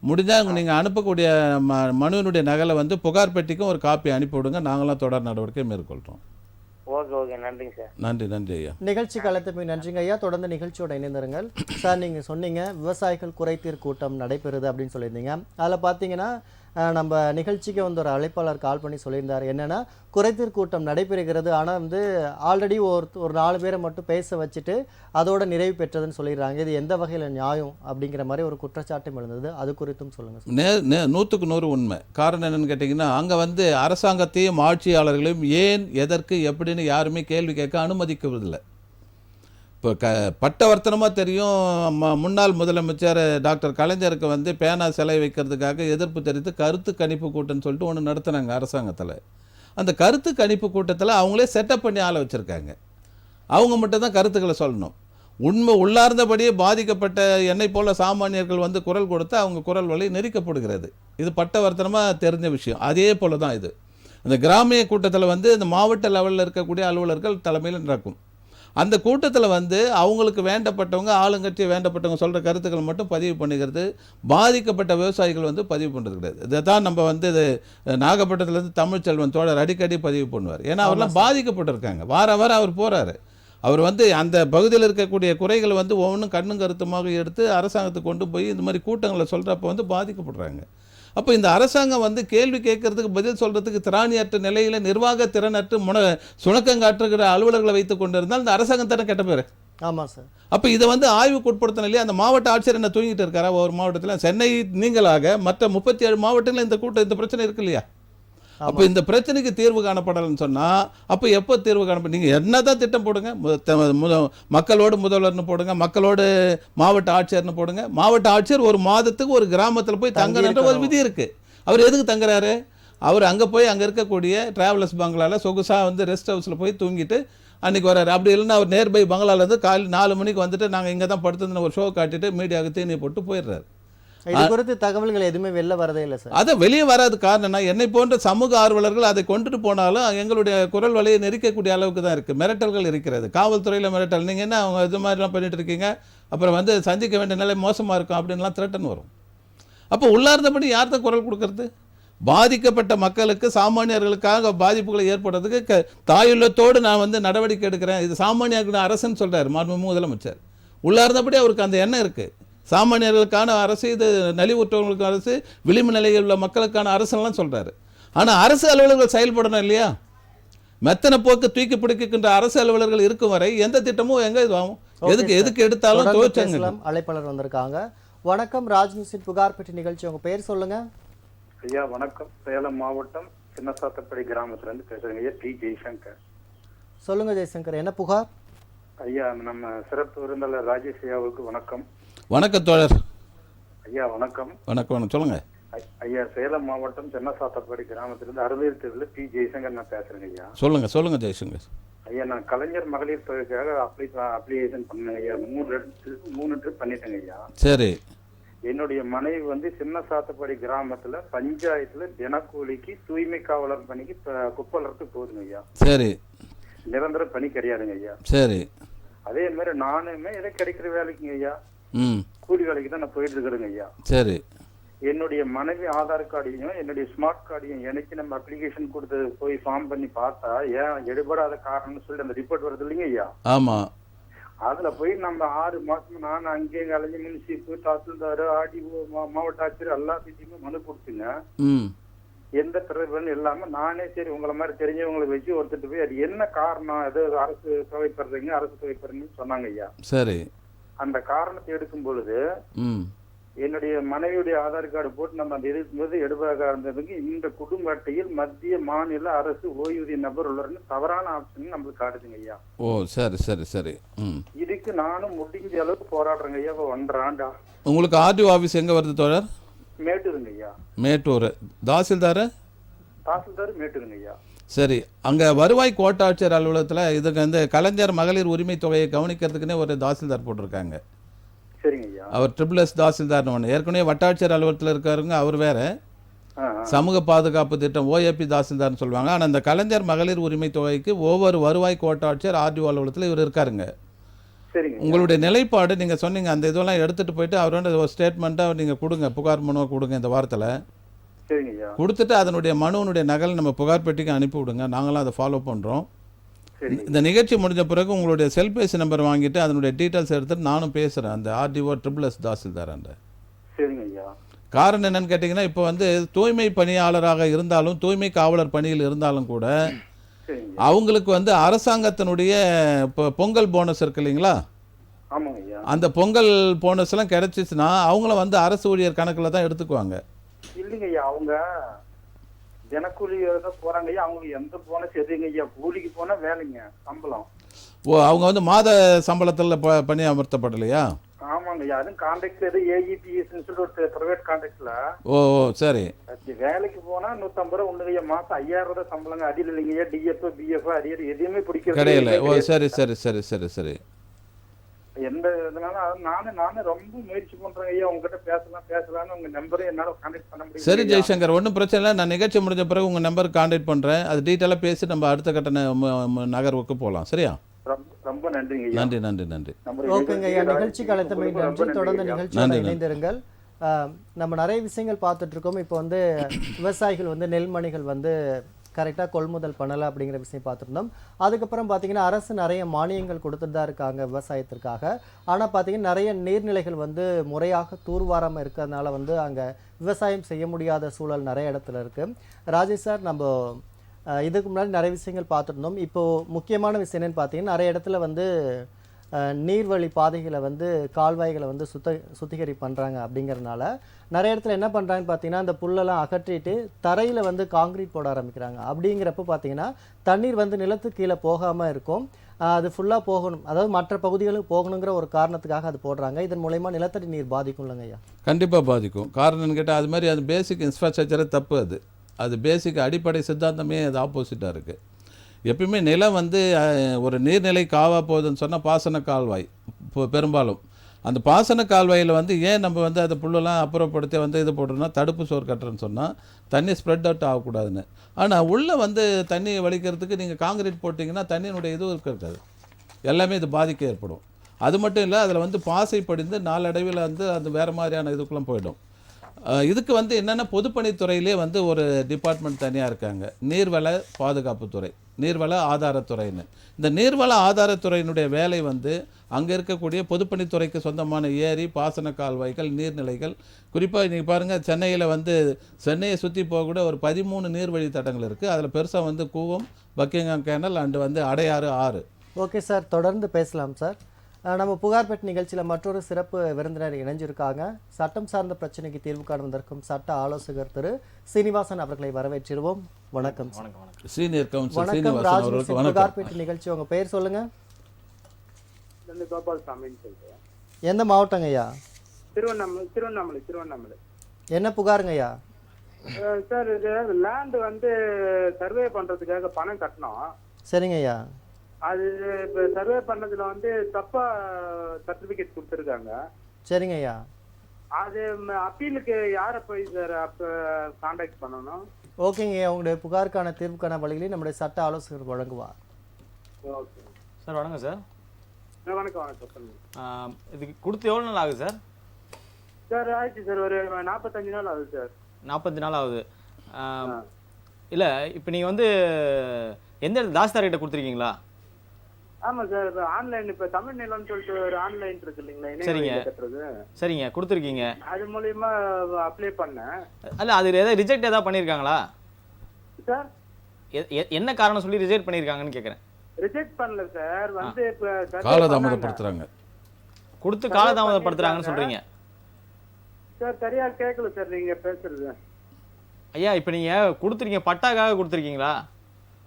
முடிஞ்சால் நீங்கள் அனுப்பக்கூடிய மனுவினுடைய நகலை வந்து புகார் பெட்டிக்கும் ஒரு காப்பி அனுப்பிவிடுங்க. நாங்களாம் தொடர் நடவடிக்கை மேற்கொள்கிறோம். ஓகே, நன்றிங்க சார். நன்றி ஐயா. நிகழ்ச்சி காலத்துக்கு நன்றிங்க ஐயா. தொடர்ந்து நிகழ்ச்சியோட இணைந்திருங்கள் சார். நீங்கள் சொன்னீங்க விவசாயிகள் குறைதீர் கூட்டம் நடைபெறுது அப்படின்னு சொல்லியிருந்தீங்க. அதில் பார்த்தீங்கன்னா நம்ம நிகழ்ச்சிக்கு வந்து ஒரு அழைப்பாளர் கால் பண்ணி சொல்லியிருந்தார். என்னென்னா, குறைதீர் கூட்டம் நடைபெறுகிறது, ஆனால் வந்து ஆல்ரெடி ஒரு 4 பேரை மட்டும் பேச வச்சுட்டு அதோட நிறைவு பெற்றதுன்னு சொல்லிடுறாங்க. இது எந்த வகையில் நியாயம் அப்படிங்கிற மாதிரி ஒரு குற்றச்சாட்டும் எழுந்தது. அது குறித்தும் சொல்லுங்கள். 100க்கு 100 உண்மை. காரணம் என்னென்னு கேட்டிங்கன்னா, அங்கே வந்து அரசாங்கத்தையும் ஆட்சியாளர்களையும் ஏன் எதற்கு எப்படின்னு யாருமே கேள்வி கேட்க அனுமதிக்குவதில்லை. இப்போ பட்டவர்த்தனமாக தெரியும், முன்னாள் முதலமைச்சர் டாக்டர் கலைஞருக்கு வந்து பேனா சிலை வைக்கிறதுக்காக எதிர்ப்பு தெரிவித்து கருத்து கணிப்பு கூட்டம்னு சொல்லிட்டு ஒன்று நடத்துனாங்க அரசாங்கத்தில். அந்த கருத்து கணிப்பு கூட்டத்தில் அவங்களே செட்டப் பண்ணி ஆளை வச்சுருக்காங்க. அவங்க மட்டும்தான் கருத்துக்களை சொல்லணும். உண்மை உள்ளார்ந்தபடியே பாதிக்கப்பட்ட என்னை போல சாமானியர்கள் வந்து குரல் கொடுத்து அவங்க குரல் வழி நெரிக்கப்படுகிறது. இது பட்டவர்த்தனமாக தெரிஞ்ச விஷயம். அதே போல் தான் இது. அந்த கிராமிய கூட்டத்தில் வந்து இந்த மாவட்ட லெவலில் இருக்கக்கூடிய அலுவலர்கள் தலைமையில் நடக்கும். அந்த கூட்டத்தில் வந்து அவங்களுக்கு வேண்டப்பட்டவங்க, ஆளுங்கட்சி வேண்டப்பட்டவங்க சொல்கிற கருத்துக்கள் மட்டும் பதிவு பண்ணிக்கிறது. பாதிக்கப்பட்ட விவசாயிகள் வந்து பதிவு பண்ணுறது கிடையாது. இதை தான் நம்ம வந்து இது நாகப்பட்டினத்துலேருந்து தமிழ்ச்செல்வன் தோழர் அடிக்கடி பதிவு பண்ணுவார். ஏன்னா அவரெல்லாம் பாதிக்கப்பட்டிருக்காங்க. வாரம் அவர் போகிறாரு. அவர் வந்து அந்த பகுதியில் இருக்கக்கூடிய குறைகளை வந்து ஒவ்வொன்றும் கண்ணும் கருத்துமாக எடுத்து அரசாங்கத்துக்கு கொண்டு போய் இந்த மாதிரி கூட்டங்களை சொல்கிறப்ப வந்து பாதிக்கப்படுறாங்க. அப்போ இந்த அரசாங்கம் வந்து கேள்வி கேட்கறதுக்கு பதில் சொல்கிறதுக்கு திராணியற்ற நிலையில் நிர்வாக திறனற்று சுணக்கங்காற்றுகிற அலுவலர்களை வைத்து கொண்டு இருந்தால் இந்த அரசாங்கம் தானே கெட்ட பேர். ஆமாம் சார். அப்போ இதை வந்து ஆய்வுக்கு உட்படுத்தணும் இல்லையா? அந்த மாவட்ட ஆட்சியர் என்ன தூங்கிட்டு இருக்காரா? ஒரு மாவட்டத்தில் சென்னை நீங்களாக மற்ற 37 மாவட்டங்களில் இந்த பிரச்சனை இருக்கு இல்லையா? அப்போ இந்த பிரச்சனைக்கு தீர்வு காணப்படலைன்னு சொன்னால் அப்போ எப்போ தீர்வு காணப்படும்? நீங்கள் என்ன தான் திட்டம் போடுங்க, மக்களோடு முதல்வர்னு போடுங்க, மக்களோடு மாவட்ட ஆட்சியர்னு போடுங்க. மாவட்ட ஆட்சியர் ஒரு மாதத்துக்கு ஒரு கிராமத்தில் போய் தங்கணுன்ற ஒரு விதி இருக்குது. அவர் எதுக்கு தங்குறாரு? அவர் அங்கே போய் அங்கே இருக்கக்கூடிய ட்ராவலர்ஸ் பங்களாவில் சொகுசாக வந்து ரெஸ்ட் ஹவுஸில் போய் தூங்கிட்டு அன்றைக்கி வர்றாரு. அப்படி இல்லைன்னா அவர் நேர்பை பங்களாலேருந்து காலையில் 4 மணிக்கு வந்துட்டு நாங்கள் இங்கே தான் படுத்துன்னு ஒரு ஷோ காட்டிட்டு மீடியாவுக்கு தீனி போட்டு போயிடுறாரு. இது குறித்து தகவல்கள் எதுவுமே வெளில வரதே இல்லை சார். அதை வெளியே வராது. காரணம்னா என்னை போன்ற சமூக ஆர்வலர்கள் அதை கொண்டுட்டு போனாலும் எங்களுடைய குரல் வலையை நெரிக்கக்கூடிய அளவுக்கு தான் இருக்குது. மிரட்டல்கள் இருக்கிறது. காவல்துறையில் மிரட்டல், நீங்கள் என்ன அவங்க இது மாதிரிலாம் பண்ணிட்டு இருக்கீங்க, அப்புறம் வந்து சந்திக்க வேண்டிய நிலை மோசமாக இருக்கும் அப்படின்லாம் த்ரெட்டன் வரும். அப்போ உள்ளார்ந்தபடி யார்கிட்ட குரல் கொடுக்கறது? பாதிக்கப்பட்ட மக்களுக்கு, சாமானியர்களுக்காக பாதிப்புகளை ஏற்படுறதுக்கு தாயுள்ளத்தோடு நான் வந்து நடவடிக்கை எடுக்கிறேன், இது சாமானியர்களுக்கு அரசுன்னு சொல்கிறார் மாண்புமிகு முதலமைச்சர். உள்ளார்ந்தபடி அவருக்கு அந்த எண்ணம் இருக்குது. சாமானியர்களுக்கான அரசு, இது நலிவுற்றவங்களுக்கு அரசு, விளிம்பு நிலையில் உள்ள மக்களுக்கான அரசுலாம் சொல்கிறாரு. ஆனால் அரசு அலுவலர்கள் செயல்படணும் இல்லையா? மெத்தனை போக்கு தூக்கி பிடிக்கின்ற அரசு அலுவலர்கள் இருக்கும் வரை எந்த திட்டமும் எங்கே இது ஆகும்? எதுக்கு எடுத்தாலும் தோற்றாங்க. அழைப்பாளர் வந்திருக்காங்க. வணக்கம், ராஜ்நியூஸின் புகார் பெட்டி நிகழ்ச்சி. உங்க பேர் சொல்லுங்க. ஐயா வணக்கம். சேலம் மாவட்டம் சின்னசாத்தப்படி கிராமத்திலிருந்து பேசுறேங்க ஐயா. டி ஜெய்சங்கர். சொல்லுங்க ஜெய்சங்கர், என்ன புகார்? ஐயா நம்ம சிறப்பு விருந்தாளர் ராஜேஷ் ஐயாவுக்கு வணக்கம். வணக்கம் தோழர். ஐயா வணக்கம். வணக்கம், சொல்லுங்க ஐயா. சேலம் மாவட்டம் சின்னசாத்தப்படி கிராமத்திலிருந்து அறுதியில் தெருவில் டி ஜெய்சங்கர் நான் பேசுறேங்க ஐயா. சொல்லுங்க ஜெய்சங்கர். ஐயா நான் கலைஞர் மகளிர் தொகைக்காக அப்ளிகேஷன் பண்ணேங்க ஐயா. 3 ட்ரிப் பண்ணிட்டேங்க ஐயா. சரி. என்னுடைய மனைவி வந்து சின்னசாத்தப்படி கிராமத்துல பஞ்சாயத்துல தினக்கூலிக்கு தூய்மை காவலர் பணிக்கு குப்பை வளர்த்து போகுதுங்க ஐயா. சரி. நிரந்தர பணி கிடையாதுங்க ஐயா. சரி. அதே மாதிரி நானுமே எதை கிடைக்கிற வேலைக்குங்க ஐயா, கூலி வேலைக்கு தான் நான் போயிட்டு இருக்கிறேங்க ஐயா. சரி. என்னுடைய மனைவி ஆதார் கார்டையும் என்னுடைய ஸ்மார்ட் கார்டையும் எனக்கு நம்ம அப்ளிகேஷன் கொடுத்து போய் ஃபார்ம் பண்ணி பார்த்தா ஏன் எடுபடாத காரணம்னு சொல்லி அந்த ரிப்போர்ட் வருது இல்லைங்க ஐயா. ஆமா. அதுல போய் நம்ம 6 மாசம் நான் அங்கேயே அலைஞ்சு முனிசிப்பு, தாசில்தார், ஆர்டிஓ, மாவட்ட ஆட்சியர் எல்லாத்தையுமே மனு கொடுத்துங்க. எந்த பிரச்சனையும் இல்லாம நானே சரி உங்களை மாதிரி தெரிஞ்சவங்களை வச்சு ஒருத்தட்டு போய் அது என்ன காரணம், ஏதோ அரசு தொகைப்படுறீங்க அரசு தொகைப்படுறீங்கன்னு சொன்னாங்க ஐயா. சரி. அந்த காரணத்தை எடுக்கும் பொழுது என்னுடைய மனைவியுடைய ஆதார் கார்டு போட்டு நம்ம அந்த இருக்கும்போது எடுப்பதாக இருந்ததுக்கு இந்த குடும்ப அட்டையில் மத்திய மாநில அரசு ஓய்வூதிய நபர் உள்ளவர்னு தவறான ஆப்ஷன் நம்மளுக்கு காட்டுதுங்க ஐயா. ஓ சரி சரி சரி. இதுக்கு நானும் முடிஞ்ச அளவுக்கு போராடுறேங்க ஐயா. 1.5 ஆண்டா. உங்களுக்கு ஆர்டிஓ ஆஃபீஸ் எங்கே வருது தோழர்? மேட்டூருங்க ஐயா. மேட்டூர். தாசில்தார் மேட்டூருங்க ஐயா. சரி. அங்கே வருவாய் கோட்டாட்சியர் அலுவலகத்தில் இதுக்கு வந்து கலைஞர் மகளிர் உரிமை தொகையை கவனிக்கிறதுக்குன்னே ஒரு தாசில்தார் போட்டிருக்காங்க. சரிங்க ஐயா. அவர் SSS தாசில்தார்னு ஒன்று. ஏற்கனவே வட்டாட்சியர் அலுவலகத்தில் இருக்காருங்க, அவர் வேற. சமூக பாதுகாப்பு திட்டம் OAP தாசில்தார்னு சொல்லுவாங்க. ஆனால் அந்த கலைஞர் மகளிர் உரிமை தொகைக்கு ஒவ்வொரு வருவாய் கோட்டாட்சியர் ஆர்டிஓ அலுவலகத்தில் இவர் இருக்காருங்க. உங்களுடைய நிலைப்பாடு நீங்கள் சொன்னீங்க, அந்த இதெல்லாம் எடுத்துகிட்டு போயிட்டு அவரோட ஒரு ஸ்டேட்மெண்ட்டாக நீங்கள் கொடுங்க, புகார் மனுவை கொடுங்க இந்த வாரத்தில். கொடுத்துட்டு அதனுடைய மனுவனுடைய நகல் நம்ம புகார் பெட்டிக்கு அனுப்பி விடுங்க, நாங்களாம் அதை ஃபாலோ பண்ணுறோம். இந்த நிகழ்ச்சி முடிஞ்ச பிறகு உங்களுடைய செல்பேசி நம்பர் வாங்கிட்டு அதனுடைய டீட்டெயில்ஸ் எடுத்துட்டு நானும் பேசுகிறேன் அந்த ஆர்டிஓ SSS தாசில்தார். காரணம் என்னன்னு கேட்டிங்கன்னா, இப்போ வந்து தூய்மை பணியாளராக இருந்தாலும் தூய்மை காவலர் பணியில் இருந்தாலும் கூட அவங்களுக்கு வந்து அரசாங்கத்தினுடைய இப்போ பொங்கல் போனஸ் இருக்கு இல்லைங்களா, அந்த பொங்கல் போனஸ் எல்லாம் கிடைச்சிச்சுன்னா அவங்கள வந்து அரசு ஊழியர் கணக்கில் தான் எடுத்துக்குவாங்க. இல்லைங்க ஐயா, அவங்க தினக்கூலி போறாங்க ஐயா. அவங்க எந்த போனஸ் எதுங்க ஐயா, கூலிக்கு போனா வேலைங்க சம்பளம். ஓ, அவங்க வந்து மாத சம்பளத்தில் பணி அமர்த்தப்படலையா? ஆமாங்க ஐயா. அதுவும் கான்ட்ராக்ட் எது AEPS சொல்லிட்டு ஒரு பிரைவேட் கான்ட்ராக்ட்ல. ஓ சரி. வேலைக்கு போனா 150 ரூபா ஒண்ணு ஐயா. மாசம் 5000 ரூபாய் சம்பளங்க. அடியில் இல்லைங்க ஐயா. DF BF அரியர் எதுவுமே பிடிக்கிறது கிடையாது. ஓ சரி சரி சரி சரி சரி. எந்த இதனால நானும் ரொம்ப முயற்சி பண்றேன் ஐயா. உங்ககிட்ட பேசலாம்னு உங்க நம்பரை என்னால கான்டாக்ட் பண்ண முடியும். சரி ஜெய்சங்கர், ஒன்றும் பிரச்சனை இல்லை. நான் நிகழ்ச்சி முடிஞ்ச பிறகு உங்கள் நம்பருக்கு கான்டாக்ட் பண்ணுறேன். அது டீட்டெயிலாக பேசி நம்ம அடுத்த கட்ட நகர்வுக்கு போகலாம். சரியா? ரொம்ப நன்றிங்க. நன்றி நன்றி நன்றி. ஓகேங்க ஐயா, நிகழ்ச்சிக்கு அழைத்தமைக்கு நன்றி. தொடர்ந்து நிகழ்ச்சியோட இணைந்திருங்கள். நம்ம நிறைய விஷயங்கள் பார்த்துட்டு இருக்கோம். இப்போ வந்து விவசாயிகள் வந்து நெல்மணிகள் வந்து கரெக்டாக கொள்முதல் பண்ணலை அப்படிங்கிற விஷயம் பார்த்துருந்தோம். அதுக்கப்புறம் பார்த்தீங்கன்னா அரசு நிறைய மானியங்கள் கொடுத்துட்டு தான் இருக்காங்க விவசாயத்திற்காக. ஆனால் பார்த்தீங்கன்னா நிறைய நீர்நிலைகள் வந்து முறையாக தூர்வாராமல் இருக்கிறதுனால வந்து அங்கே விவசாயம் செய்ய முடியாத சூழல் நிறைய இடத்துல இருக்குது. ராஜேஷ் சார், நம்ம இதுக்கு முன்னாடி நிறைய விஷயங்கள் பார்த்துருந்தோம். இப்போது முக்கியமான விஷயம் என்னென்னு பார்த்தீங்கன்னா நிறைய இடத்துல வந்து நீர்வழி பாதைகளை வந்து கால்வாய்களை வந்து சுத்திகரி பண்ணுறாங்க. அப்படிங்கிறதுனால நிறைய இடத்துல என்ன பண்ணுறாங்கன்னு பார்த்தீங்கன்னா அந்த புல்லெல்லாம் அகற்றிட்டு தரையில் வந்து காங்கிரீட் போட ஆரம்பிக்கிறாங்க. அப்படிங்கிறப்ப பார்த்தீங்கன்னா தண்ணீர் வந்து நிலத்துக்கு கீழே போகாமல் இருக்கும், அது ஃபுல்லாக போகணும், அதாவது மற்ற பகுதிகளுக்கு போகணுங்கிற ஒரு காரணத்துக்காக அது போடுறாங்க. இதன் மூலயமா நிலத்தடி நீர் பாதிக்கும் இல்லைங்க ஐயா? கண்டிப்பாக பாதிக்கும். காரணம்னு கேட்டால் அது மாதிரி அது பேசிக் இன்ஃப்ராஸ்ட்ரக்சரே தப்பு. அது பேசிக் அடிப்படை சித்தாந்தமே அது ஆப்போசிட்டாக இருக்குது. எப்பயுமே நிலம் வந்து ஒரு நீர்நிலை காவா போகுதுன்னு சொன்னால் பாசன கால்வாய் இப்போ பெரும்பாலும் அந்த பாசன கால்வாயில் வந்து ஏன் நம்ம வந்து அதை புல்லெல்லாம் அப்புறப்படுத்தி வந்து இது போடுறோன்னா தடுப்பு சோறு கட்டுறேன்னு சொன்னால் தண்ணி ஸ்ப்ரெட் அவுட் ஆகக்கூடாதுன்னு. ஆனால் உள்ளே வந்து தண்ணியை வலிக்கிறதுக்கு நீங்கள் காங்கிரீட் போட்டிங்கன்னா தண்ணியினுடைய இதுவும் இருக்காது, எல்லாமே இது பாதிக்க ஏற்படும். அது மட்டும் இல்லை, அதில் வந்து பாசை படிந்து நாளடைவில் வந்து அது வேறு மாதிரியான இதுக்குள்ளே போயிடும். இதுக்கு வந்து என்னென்னா பொதுப்பணித்துறையிலே வந்து ஒரு டிபார்ட்மெண்ட் தனியாக இருக்காங்க, நீர்வள பாதுகாப்புத்துறை, நீர்வள ஆதாரத்துறைன்னு. இந்த நீர்வள ஆதாரத்துறையினுடைய வேலை வந்து அங்கே இருக்கக்கூடிய பொதுப்பணித்துறைக்கு சொந்தமான ஏரி, பாசன கால்வாய்கள், நீர்நிலைகள், குறிப்பாக இன்றைக்கி பாருங்கள் சென்னையில் வந்து சென்னையை சுற்றி போகக்கூட ஒரு 13 நீர்வழி தடங்கள் இருக்குது. அதில் பெருசாக வந்து கூவம், பக்கிங்ஹாம் கேனல் அண்டு வந்து அடையாறு ஆறு. ஓகே சார், தொடர்ந்து பேசலாம் சார். நம்ம புகார்பெட் நிகழ்ச்சியில் மற்றொரு சிறப்பு விருந்தினர் இணைஞ்சிருக்காங்க. சட்டம் சார்ந்த பிரச்சனைக்கு தீர்வு காணுவதற்கும் சட்ட ஆலோசகர் திரு சீனிவாசன் அவர்களை வரவேற்றிடுவோம். வணக்கம் சார். சீனியர் கவுன்சில் வணக்கம் சீனிவாசன் ராஜ்மிஸ்ரீ. அவர்களுக்கு வணக்கம். புகார்பெட் நிகழ்ச்சி, உங்க பேர் சொல்லுங்க. கோபால்சாமின்னு சொல்றேன். எந்த மாவட்டங்க ஐயா? திருவண்ணாமலை. என்ன புகாருங்க ஐயா? சார், இது லேண்ட் வந்து சர்வே பண்றதுக்காக பணம் கட்டணும். சரிங்க ஐயா. அது இப்ப சர்வே பண்ணதுல வந்து தப்பா சர்டிபிகேட் கொடுத்துருக்காங்க. சரிங்க ஐயா. அது அப்பீலுக்கு யாரை போய் சார் கான்டாக்ட் பண்ணணும்? ஓகேங்க ஐயா, உங்களுடைய புகாருக்கான தீர்வுக்கான வழிகளை நம்முடைய சட்ட ஆலோசகர் வழங்குவார். Okay sir. வணக்கம் சார். வணக்கம் சொல்லுங்க. இதுக்கு கொடுத்து எவ்வளோ நாள் ஆகுது சார்? சார் ஆயிடுச்சு சார், ஒரு 45 நாள் ஆகுது சார். 40 நாள் ஆகுது. இல்லை, இப்போ நீங்கள் வந்து எந்த இடத்துல தாசில்தார் கிட்ட கொடுத்துருக்கீங்களா? ஆமா சார், இப்போ ஆன்லைன், இப்போ தமிழ் நிலம்னு சொல்லிட்டு ஒரு ஆன்லைன் இருக்கு இல்லைங்களா, சரிங்க கட்டுறது. சரிங்க, கொடுத்துருக்கீங்க. அது மூலியமா அப்ளை பண்ணேன். அல்ல, அது ஏதாவது ரிஜெக்ட் ஏதாவது பண்ணியிருக்காங்களா சார்? என்ன காரணம் சொல்லி ரிஜெக்ட் பண்ணியிருக்காங்கன்னு கேட்குறேன். ரிஜெக்ட் பண்ணல சார், வந்து இப்போ காலதாமதப்படுத்துறாங்க. கொடுத்து காலதாமதப்படுத்துறாங்கன்னு சொல்றீங்க சார். சரியா கேட்கல சார் நீங்க பேசுறது. ஐயா, இப்போ நீங்கள் கொடுத்துருக்கீங்க, பட்டாக்காக கொடுத்துருக்கீங்களா?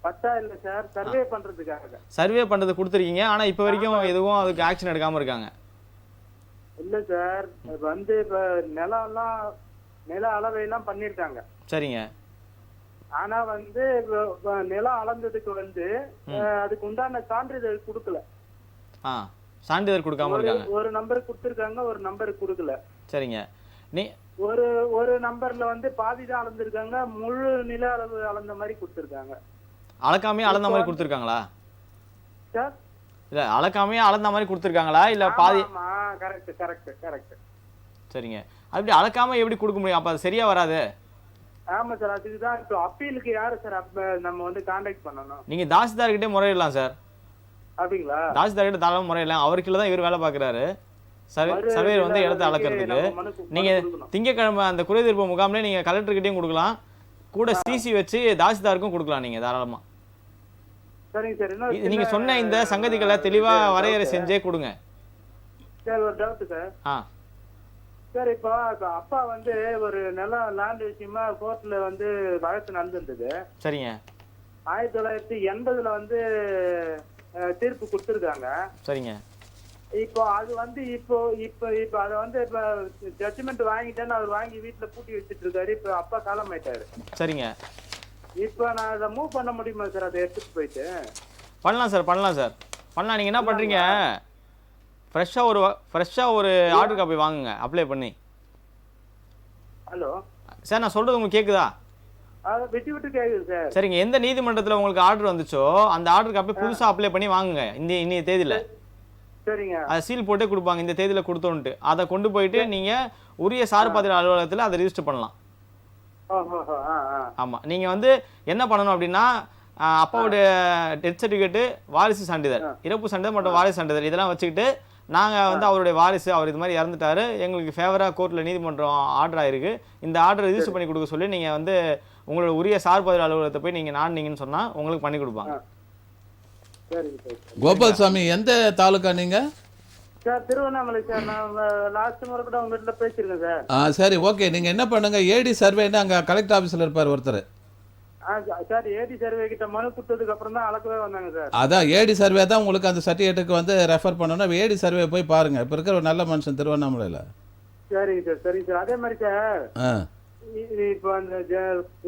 பட்டா இல்ல சார், சர்வே பண்றதுக்காக. சர்வே பண்ணுறது கொடுத்துருக்கீங்க, ஆனால் இப்போ வரைக்கும் எதுவும் அதுக்கு ஆக்ஷன் எடுக்காமல் இருக்காங்க. இல்ல சார், வந்து இப்ப நில அளவையெல்லாம் பண்ணிருக்காங்க. சரிங்க. ஆனா வந்து நிலம் அளந்ததுக்கு வந்து அதுக்கு உண்டான சான்றிதழ் கொடுக்கல. சான்றிதழ் கொடுக்காம இருக்காங்க. ஒரு நம்பர் கொடுத்துருக்காங்க, ஒரு நம்பர் கொடுக்கல. சரிங்க. நீ ஒரு நம்பர்ல வந்து பாதி தான் அளந்திருக்காங்க, முழு நில அளவு அளந்த மாதிரி கொடுத்துருக்காங்க. அளக்காமே அளந்த மாதிரி கொடுத்துருக்காங்களா சார்? இல்ல, அளக்காமே அளந்த மாதிரி கொடுத்துருக்காங்களா இல்ல பாதி? கரெக்ட். சரிங்க. அப்படி அளக்காம எப்படி கொடுக்க முடியும்? அப்ப அது சரியா வராது. ஆமா சார், அதுக்குதான் இப்போ அப்பீலுக்கு யாரு சார் நம்ம வந்து கான்டாக்ட் பண்ணணும்? நீங்க தாசில்தார் கிட்டே முறையிடலாம் சார். அப்படிங்களா? தாசில்தார் கிட்ட தாராளமா முறையிடலாம். அவருக்குள்ள தான் இவர் வேலை பாக்குறாரு. சர்வேயர் வந்து இடத்த அளக்கிறதுக்கு. நீங்க திங்கக்கிழமை அந்த குறைதீர்ப்பு முகாம்ல நீங்க கலெக்டர் கிட்டயும் கொடுக்கலாம், கூட சிசி வச்சு தாசில்தாருக்கும் கொடுக்கலாம் நீங்க தாராளமா. சரிங்க சார். நீங்க சொன்ன இந்த சங்கதிகளை தெளிவா வரையறை செஞ்சே கொடுங்க சார். ஒரு டவுட் சார். சார், இப்போ அப்பா வந்து ஒரு லேண்ட் விஷயமா கோர்ட்ல வந்து வழக்கு நடந்திருந்தது. சரிங்க. 1980 வந்து தீர்ப்பு கொடுத்துருக்காங்க. சரிங்க. இப்போ அது வந்து இப்போ அதை வந்து இப்ப ஜட்ஜ்மெண்ட் வாங்கிட்டேன்னு அவர் வாங்கி வீட்டுல பூட்டி வச்சுட்டு இருக்காரு. இப்ப அப்பா காலம் ஆயிட்டாரு. சரிங்க. இப்ப நான் அதை மூவ் பண்ண முடியுமா சார்? அதை எடுத்துட்டு போயிட்டு பண்ணலாம் சார். பண்ணலாம். நீங்க என்ன பண்றீங்க, ஃப்ரெஷ்ஷா ஒரு ஆர்டர் காப்பி வாங்குங்க, அப்ளை பண்ணி. ஹலோ சார், நான் சொல்றது உங்களுக்கு கேக்குதா? விட்டு கேக்குது சார். சரிங்க. எந்த நீதிமன்றத்துல உங்களுக்கு ஆர்டர் வந்துச்சோ அந்த ஆர்டர் காப்பி புதுசா அப்ளை பண்ணி வாங்குங்க. இன்னைய தேதியில. சரிங்க. அதை சீல் போட்டே கொடுப்பாங்க, இந்த தேதியில கொடுத்தோன்ட்டு. அதை கொண்டு போயிட்டு நீங்க உரிய சார்பாதிரி அலுவலகத்துல அதை ரிஜிஸ்டர் பண்ணலாம். ஆமா. நீங்க வந்து என்ன பண்ணணும் அப்படின்னா, அப்பாவுடைய டெத் சர்டிஃபிகேட், வாரிசு சான்றிதழ், இறப்பு சான்றிதழ் மற்றும் வாரிசு சான்றிதழ் இதெல்லாம் வச்சுக்கிட்டு, நாங்க வந்து அவருடைய வாரிசு, அவர் இது மாதிரி இறந்துட்டாரு, எங்களுக்கு ஃபேவரா கோர்ட்ல நீதிமன்றம் ஆர்டர் ஆயிருக்கு, இந்த ஆர்டர் ரிஜிஸ்டர் பண்ணி கொடுக்க சொல்லி நீங்க வந்து உங்களோட உரிய சார்பாதிரி அலுவலகத்தை போய் நீங்க நாடுனீங்கன்னு சொன்னா உங்களுக்கு பண்ணி கொடுப்பாங்க. கோபால்சாமி, எந்த தாலுக்கா நீங்க? Sir, Tiruvannamalai sir. நான் லாஸ்ட் முறை கூட உங்க வீட்டுல பேசிருக்கேன் சார். சரி, ஓகே. நீங்க என்ன பண்ணுங்க, ஏடி சர்வேன்னு அங்க கலெக்டர் ஆபீஸ்ல இருப்பார் ஒருத்தர். சார், ஏடி சர்வே கிட்ட மனு கொடுத்ததுக்கு அப்புறம் தான் அளக்கவே வந்தாங்க சார். அதான் ஏடி சர்வே தான் உங்களுக்கு அந்த சர்டிஃபிகேட்டுக்கு வந்து ரெஃபர் பண்ணணும். ஏடி சர்வே போய் பாருங்க. இப்ப இருக்கிற ஒரு நல்ல மனுஷன் திருவண்ணாமலையில. சரிங்க சார். அதே மாதிரி சார், இப்போ அந்த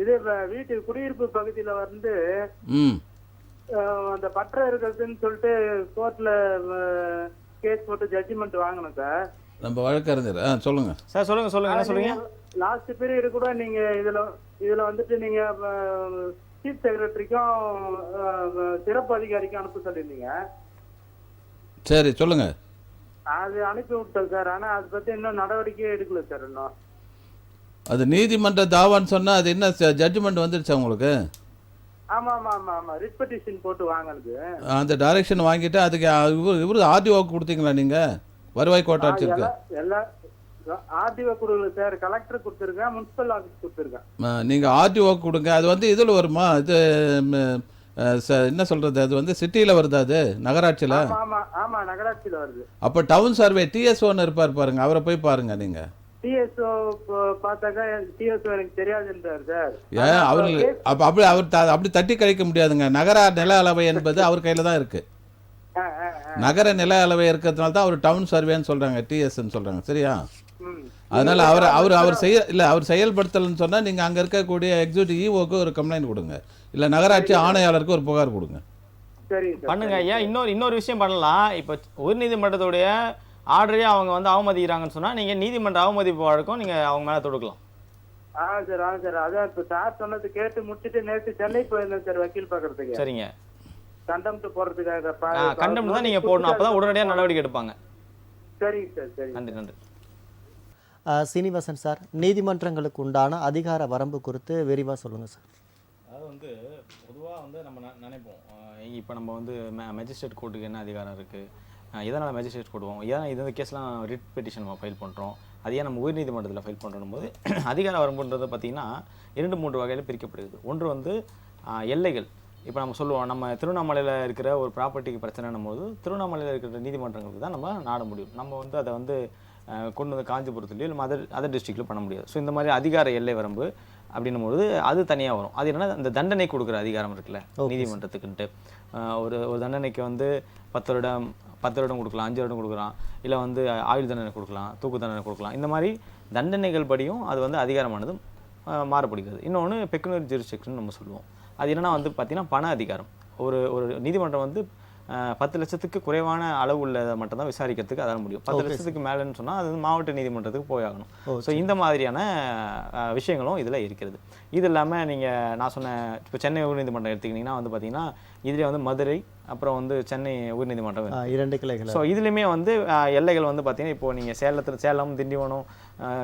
இது வீட்டு குடியிருப்பு பகுதியில வந்து அந்த பற்ற இருக்கிறதுன்னு சொல்லிட்டு கோர்ட்ல கேஸ் போட்டு ஜட்ஜ்மெண்ட் வாங்கணும் சார். நம்ம வழக்கறிஞர் சொல்லுங்க சார். சொல்லுங்க. என்ன சொல்றீங்க? லாஸ்ட் பீரியட் கூட நீங்க இதுல வந்துட்டு நீங்க சீஃப் செக்ரட்டரிக்கும் சிறப்பு அதிகாரிக்கும் அனுப்ப சொல்லியிருந்தீங்க. சரி, சொல்லுங்க. அது அனுப்பி விட்டோம் சார். ஆனா அதை பத்தி இன்னும் நடவடிக்கையே எடுக்கல சார். இன்னும் அது நீதிமன்ற தாவான்னு சொன்னால் அது என்ன ஜட்ஜ்மெண்ட் வந்துருச்சா உங்களுக்கு? ஆமா ஆமா ஆமா ஆமா ரிட் பெட்டிஷன் போட்டு வாங்கினது. அந்த டைரக்ஷன் வாங்கிட்டு அதுக்கு இவரு ஆர்டிஓக்கு கொடுத்தீங்களா நீங்கள்? வருவாய் கோட்டாட்சியருக்கு எல்லாம் ஆர்டிஓ கொடுக்கல சார், கலெக்டர் கொடுத்துருக்கேன், முனிசிபல் ஆஃபீஸ் கொடுத்துருக்கேன். நீங்கள் ஆர்டிஓக்கு கொடுங்க. அது வந்து இதில் வருமா? இது என்ன சொல்கிறது, அது வந்து சிட்டியில் வருதா? அது நகராட்சியில்? ஆமா ஆமா நகராட்சியில் வருது. அப்போ டவுன் சர்வே டிஎஸ்ஓன்னு இருப்பார் பாருங்க, அவரை போய் பாருங்க நீங்கள். டிஎஸ்ஓ பார்த்தாக்கா டிஎஸ்ஓ எனக்கு தெரியாதுன்றார் சார். ஏன் அவருக்கு அப்போ அப்படி தட்டி கழிக்க முடியாதுங்க. நகர நில அளவை என்பது அவர் கையில் தான் இருக்குது. நகர நில அளவை இருக்கிறதுனால தான் அவர் டவுன் சர்வேன்னு சொல்கிறாங்க, டிஎஸ்ன்னு சொல்கிறாங்க. சரியா? அதனால் அவர் செயல்படுத்தலைன்னு சொன்னால் நீங்கள் அங்கே இருக்கக்கூடிய எக்ஸிக்யூட்டிவ் இஓக்கு ஒரு கம்ப்ளைண்ட் கொடுங்க, இல்லை நகராட்சி ஆணையாளருக்கு ஒரு புகார் கொடுங்க. பண்ணுங்க ஐயா. இன்னொரு விஷயம் பண்ணலாம். இப்போ உயர்நீதிமன்றத்துடைய ஆர்டரே அவங்க வந்து அவமதிக்கிறாங்கன்னு சொன்னால் நீங்கள் நீதிமன்ற அவமதிப்பு வழக்கம் நீங்கள் அவங்க மேலே தொடுக்கலாம். சார் அதான் இப்போ சார் சொன்னது கேட்டு முடிச்சுட்டு நேற்று சென்னை போயிருந்தேன் சார் வக்கீல் பார்க்கறதுக்கு. சரிங்க. கண்டெம்ட் போடுறதுக்காக. கண்டெம்ட் தான் நீங்கள் போடணும், அப்போ தான் உடனடியாக நடவடிக்கை எடுப்பாங்க. சரிங்க சார். சரி, நன்றி. சீனிவாசன் சார், நீதிமன்றங்களுக்கு உண்டான அதிகார வரம்பு குறித்து விரிவாக சொல்லுங்கள் சார். அதாவது வந்து பொதுவாக வந்து நம்ம நினைப்போம், இப்போ நம்ம வந்து மேஜிஸ்ட்ரேட் கோர்ட்டுக்கு என்ன அதிகாரம் இருக்குது, எதனால் மேஜிஸ்ட்ரேட் போடுவோம், ஏன்னா இது வந்து கேஸ்லாம் ரிட் பெட்டிஷன் நம்ம ஃபைல் பண்ணுறோம், அது ஏன் நம்ம உயர்நீதிமன்றத்தில் ஃபைல் பண்ணுறோம் போது அதிகார வரம்புன்றது பார்த்திங்கன்னா 2-3 வகையில் பிரிக்கப்படுது. ஒன்று வந்து எல்லைகள். இப்போ நம்ம சொல்லுவோம், நம்ம திருவண்ணாமலையில் இருக்கிற ஒரு ப்ராப்பர்ட்டிக்கு பிரச்சனைன்னும் போது திருவண்ணாமலையில் இருக்கிற நீதிமன்றங்களுக்கு தான் நம்ம நாட முடியும். நம்ம வந்து அதை வந்து கொண்டு வந்து காஞ்சிபுரத்துலையோ இல்லை அதர் டிஸ்ட்ரிக்ட்லையும் பண்ண முடியாது. ஸோ இந்த மாதிரி அதிகார எல்லை வரம்பு அப்படின்னும்போது அது தனியாக வரும். அது என்னன்னா அந்த தண்டனை கொடுக்குற அதிகாரம் இருக்குல்ல நீதிமன்றத்துக்குன்ட்டு, ஒரு தண்டனைக்கு வந்து 10 வருடம் கொடுக்கலாம், 5 வருடம் கொடுக்கலாம், இல்லை வந்து ஆயுள் தண்டனை கொடுக்கலாம், தூக்கு தண்டனை கொடுக்கலாம். இந்த மாதிரி தண்டனைகள் படியும் அது வந்து அதிகாரமானது மாறுபடுகிறது. இன்னொன்று பெக்குனரி ஜூரிஸ்டிக்ஷன் நம்ம சொல்லுவோம். அது என்னென்னா வந்து பார்த்திங்கன்னா பண அதிகாரம். ஒரு நீதிமன்றம் வந்து 10 லட்சத்துக்கு குறைவான அளவு உள்ளதை மட்டும் தான் விசாரிக்கிறதுக்கு அதால் முடியும். 10 லட்சத்துக்கு மேலேன்னு சொன்னால் அது வந்து மாவட்ட நீதிமன்றத்துக்கு போயாகணும். ஸோ இந்த மாதிரியான விஷயங்களும் இதில் இருக்கிறது. இது இல்லாமல் நான் சொன்ன இப்போ சென்னை உயர்நீதிமன்றம் எடுத்துக்கிட்டிங்கன்னா வந்து பார்த்திங்கன்னா இதில் வந்து மதுரை அப்புறம் வந்து சென்னை உயர்நீதிமன்றம் 2 கிளைகள். ஸோ இதுலேயுமே வந்து எல்லைகள் வந்து பார்த்திங்கன்னா இப்போ நீங்கள் சேலம், திண்டிவனம்,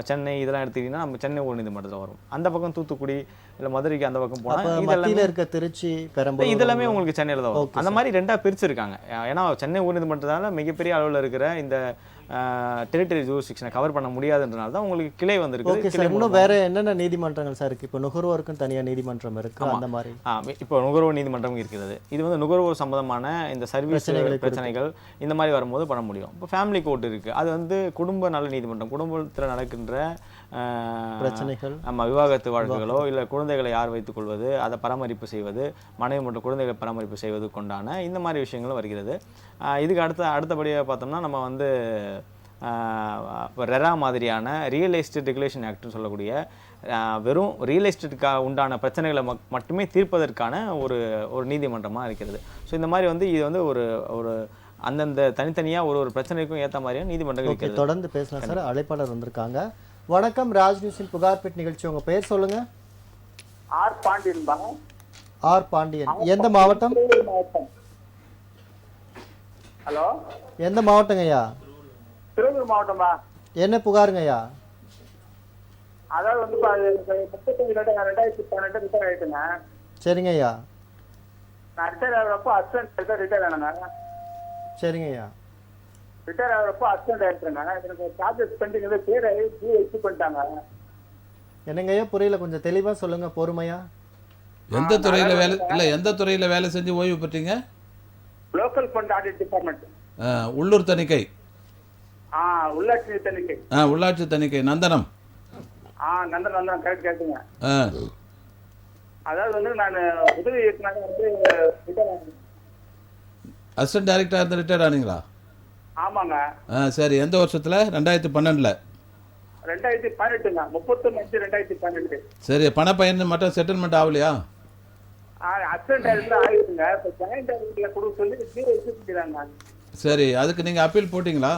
சென்னை இதெல்லாம் எடுத்துக்கிட்டிங்கன்னா நம்ம சென்னை உயர்நீதிமன்றத்தில் வரும். அந்த பக்கம் தூத்துக்குடி இல்லை மதுரைக்கு அந்த பக்கம் போனால் இதெல்லாம் இருக்க திருச்சி, பெரம்பலூர் இதெல்லாமே உங்களுக்கு சென்னையில் தான் வரும். அந்த மாதிரி 2ஆக பிரிச்சிருக்காங்க. ஏன்னா சென்னை உயர்நீதிமன்றத்தால் மிகப்பெரிய அளவில் இருக்கிற இந்த டெரிட்டரி ஜூரிஸ்டிக்ஷனை கவர் பண்ண முடியாதுன்றனால தான் உங்களுக்கு கிளை வந்திருக்கு. இன்னும் வேற என்னென்ன நீதிமன்றங்கள் சார் இருக்குது? இப்போ நுகர்வோருக்கும் தனியாக நீதிமன்றம் இருக்குது. அந்த மாதிரி இப்போ நுகர்வோர் நீதிமன்றம் இருக்கிறது. இது வந்து நுகர்வோர் சம்பந்தமான இந்த சர்வீஸ் பிரச்சனைகள் இந்த மாதிரி வரும்போது பண்ண முடியும். இப்போ ஃபேமிலி கோர்ட் இருக்குது. அது வந்து குடும்ப நல நீதிமன்றம். குடும்பத்தில் நடக்கின்ற பிரச்சனைகள், நம்ம விவாகத்து வழக்குகளோ இல்லை குழந்தைகளை யார் வைத்துக் கொள்வது, அதை பராமரிப்பு செய்வது, மனைவி மற்றும் குழந்தைகளை பராமரிப்பு செய்வது கொண்டான இந்த மாதிரி விஷயங்களும் வருகிறது. இதுக்கு அடுத்தபடியாக பார்த்தோம்னா நம்ம வந்து ரெரா மாதிரியான ரியல் எஸ்டேட் ரெகுலேஷன் ஆக்ட்னு சொல்லக்கூடிய வெறும் ரியல் எஸ்டேட்டுக்காக உண்டான பிரச்சனைகளை மட்டுமே தீர்ப்பதற்கான ஒரு நீதிமன்றமாக இருக்கிறது. ஸோ இந்த மாதிரி வந்து இது வந்து ஒரு அந்தந்த தனித்தனியாக ஒரு பிரச்சனைக்கும் ஏற்ற மாதிரியான நீதிமன்றங்கள் இருக்கிறது. தொடர்ந்து பேசலாம் சார். அழைப்பாளர் வந்திருக்காங்க. வணக்கம், ராஜ் நியூஸின் புகார்பெட் நிகழ்ச்சி. உங்கள் பேர் சொல்லுங்க. ஆர் பாண்டியன். ஆர் பாண்டியன், எந்த மாவட்டம்? ஹலோ, எந்த மாவட்டங்க ஐயா? திருவள்ளூர் மாவட்டமா? என்ன புகாருங்க ஐயா? அதாவது வந்து 2018 ரிட்டையர் ஆயிட்டுங்க. சரிங்க ஐயா. நான் ரிட்டையர் ஆகிறப்போ அசிஸ்டன்ட் ரிட்டையர் ஆனாங்க. சரிங்க ஐயா. ரிட்டையர் ஆகிறப்போ அசிஸ்டன்ட் ஆயிட்டுருங்க. எனக்கு சார்ஜஸ் பெண்டிங் பேர் இஷ்யூ பண்ணிட்டாங்க. என்னங்க ஐயா புரியல, கொஞ்சம் தெளிவாக சொல்லுங்க, பொறுமையா. எந்த துறையில் வேலை இல்லை எந்த துறையில் வேலை செஞ்சு ஓய்வு பெற்றீங்க? Local fund audit department. உள்ளூர் தணிக்கை. உள்ளாட்சி தணிக்கை. உள்ளாட்சி தணிக்கை. நந்தனம். நந்தனம் கரெக்ட் கேட்டுங்க. அதாவது வந்து நான் உதவி இயக்குனர் வந்து அசிஸ்டன்ட் டைரக்டரா இருந்து ரிட்டையர் ஆனீங்களா? ஆமாங்க. சரி, எந்த வருஷத்துல? 2012. 2018ங்க. 31/5/2018. சரி, பண பயன் மட்டும் செட்டில்மெண்ட் ஆகலையா? அசிஸ்டன்ட் டைரக்டர் ஆயிடுங்க. இப்போ ஜாயின்ட் டைரக்டர்ல கொடுக்க சொல்லி ஜீரோ இஷ்யூ பண்ணிடுறாங்க. சரி, அதுக்கு நீங்க அப்பீல் போட்டீங்களா?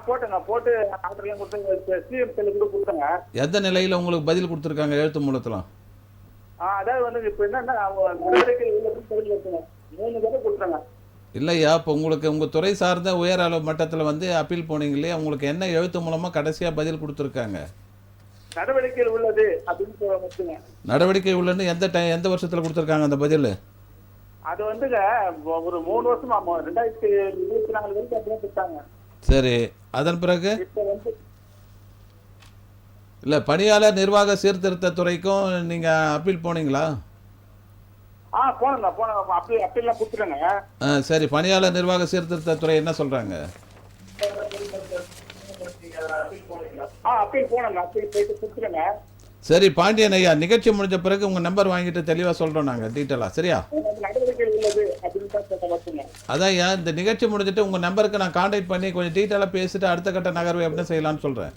போட்டுங்க. போட்டு ஆர்டர்லாம் கொடுத்து சிஎம் செல்லு கூட கொடுத்தாங்க. எந்த நிலையில உங்களுக்கு பதில் கொடுத்துருக்காங்க எழுத்து மூலத்துல? அதாவது வந்து இப்போ என்னன்னா நடவடிக்கை 3 தடவை கொடுத்தாங்க. இல்லையா, இப்போ உங்களுக்கு உங்கள் துறை சார்ந்த உயர் அளவு மட்டத்தில் வந்து அப்பீல் போனீங்க இல்லையா, உங்களுக்கு என்ன எழுத்து மூலமாக கடைசியாக பதில் கொடுத்துருக்காங்க? நடவடிக்கையில் உள்ளது அப்படின்னு மட்டுங்க. நடவடிக்கை உள்ளன்னு எந்த வருஷத்துல கொடுத்துருக்காங்க அந்த பதில்? அது வந்துங்க ஒரு 3 வருஷமா 2024 வரைக்கும் அப்படியே கொடுத்தாங்க. சரி, அதன் பிறகு இப்ப வந்து இல்லை பணியாளர் நிர்வாக சீர்திருத்த துறைக்கும் நீங்கள் அப்பீல் போனீங்களா? போனங்க அப்பீல்லாம் கொடுத்துருங்க. சரி, பணியாளர் நிர்வாக சீர்திருத்த துறை என்ன சொல்கிறாங்க? அப்பீல் போனங்க, அப்பீல் போயிட்டு கொடுத்துருங்க. சரி பாண்டியன் ஐயா, நிகழ்ச்சி முடிஞ்ச பிறகு உங்கள் நம்பர் வாங்கிட்டு தெளிவாக சொல்கிறோம் நாங்கள் டீட்டெயிலாக. சரியா? நடவடிக்கையில் உள்ளது அப்படின்னு தான். அதான் ஐயா, இந்த நிகழ்ச்சி முடிஞ்சிட்டு உங்கள் நம்பருக்கு நான் கான்டாக்ட் பண்ணி கொஞ்சம் டீட்டெயிலாக பேசிட்டு அடுத்த கட்ட நகர்வு எப்படி செய்யலாம்னு சொல்கிறேன்.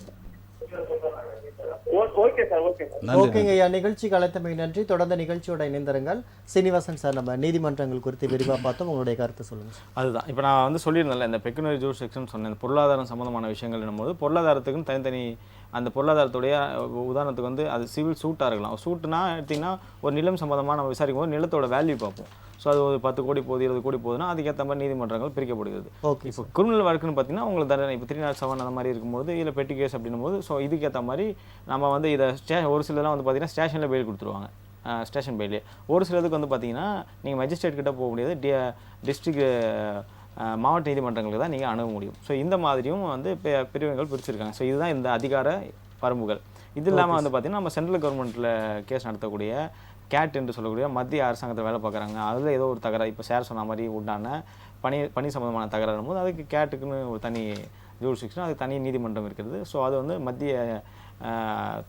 Okay sir, okay sir. ஓகேங்க ஐயா, நிகழ்ச்சிக்கு அழைத்தமைக்கு நன்றி. தொடர்ந்து நிகழ்ச்சியோட இணைந்திருங்கள். சீனிவாசன் சார், நம்ம நீதிமன்றங்கள் குறித்து விரிவாக பார்த்தோம், உங்களுடைய கருத்தை சொல்லுங்கள். அதுதான் இப்போ நான் வந்து சொல்லியிருந்தேன்ல, இந்த பெக்குனரி ஜூரிஸ்டிக்ஷன் சொன்னேன், இந்த பொருளாதாரம் சம்பந்தமான விஷயங்கள் என்னும்போது பொருளாதாரத்துக்குன்னு தனித்தனி அந்த பொருளாதாரத்துடைய உதாரணத்துக்கு வந்து அது சிவில் சூட்டாக இருக்கலாம். சூட்டுனா எடுத்திங்கன்னா ஒரு நிலம் சம்பந்தமாக நம்ம விசாரிக்கும் போது நிலத்தோட வேல்யூ பார்ப்போம். ஸோ அது ஒரு 10 கோடி போகுது 20 கோடி போகுதுன்னா அதுக்கேற்ற மாதிரி நீதிமன்றங்கள் பிரிக்கப்படுகிறது. ஓகே. இப்போ கிரிமினல் வழக்குன்னு பார்த்தீங்கன்னா உங்களுக்கு தண்டனை இப்போ 307 அந்த மாதிரி இருக்கும்போது இல்லை பெட்டி கேஸ் அப்படின்னும் போது ஸோ இதுக்கேற்ற மாதிரி நம்ம வந்து இதை ஒரு சிலலாம் வந்து பார்த்தீங்கன்னா ஸ்டேஷனில் பெயில் கொடுத்துருவாங்க, ஸ்டேஷன் பெயிலே. ஒரு சிலதுக்கு வந்து பார்த்தீங்கன்னா நீங்கள் மேஜிஸ்ட்ரேட் கிட்ட போக முடியாது, டிஸ்ட்ரிக்ட் மாவட்ட நீதிமன்றங்களுக்கு தான் நீங்கள் அணுக முடியும். ஸோ இந்த மாதிரியும் வந்து பிரிவுகள் பிரிச்சிருக்காங்க. ஸோ இதுதான் இந்த அதிகார வரம்புகள். இது இல்லாமல் வந்து பார்த்திங்கன்னா நம்ம சென்ட்ரல் கவர்மெண்ட்டில் கேஸ் நடத்தக்கூடிய கேட் என்று சொல்லக்கூடிய மத்திய அரசாங்கத்தை வேலை பார்க்குறாங்க, அதில் ஏதோ ஒரு தகராறு இப்போ சார் சொன்ன மாதிரி உண்டான பணி சம்மந்தமான தகராறு போது அதுக்கு கேட்டுக்குன்னு ஒரு தனி ஜூரிஸ்டிக்ஷன், அதுக்கு தனி நீதிமன்றம் இருக்கிறது. ஸோ அது வந்து மத்திய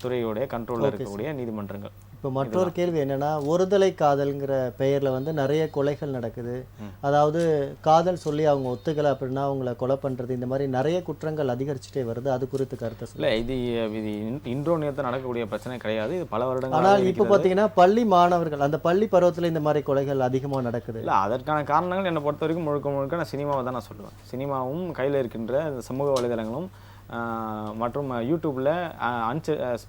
துறையுடைய கண்ட்ரோலில் இருக்கக்கூடிய நீதிமன்றங்கள். இப்போ மற்றொரு கேள்வி என்னன்னா, ஒருதலை காதல்ங்கிற பெயரில் வந்து நிறைய கொலைகள் நடக்குது. அதாவது காதல் சொல்லி அவங்க ஒத்துக்கலை அப்படின்னா அவங்கள கொலை பண்ணுறது, இந்த மாதிரி நிறைய குற்றங்கள் அதிகரிச்சுட்டே வருது. அது குறித்து கருத்தை இல்லை, இது இன்றோ நேரத்தில் நடக்கக்கூடிய பிரச்சனை கிடையாது, இது பல வருடங்கள். ஆனால் இப்போ பார்த்தீங்கன்னா பள்ளி மாணவர்கள் அந்த பள்ளி பருவத்தில் இந்த மாதிரி கொலைகள் அதிகமாக நடக்குது. இல்லை, அதற்கான காரணங்கள் என்னை பொறுத்த வரைக்கும் முழுக்க நான் சினிமாவை தான் நான் சொல்லுவேன். சினிமாவும் கையில் இருக்கின்ற சமூக வலைதளங்களும் மற்றும் யூடியூப்பில்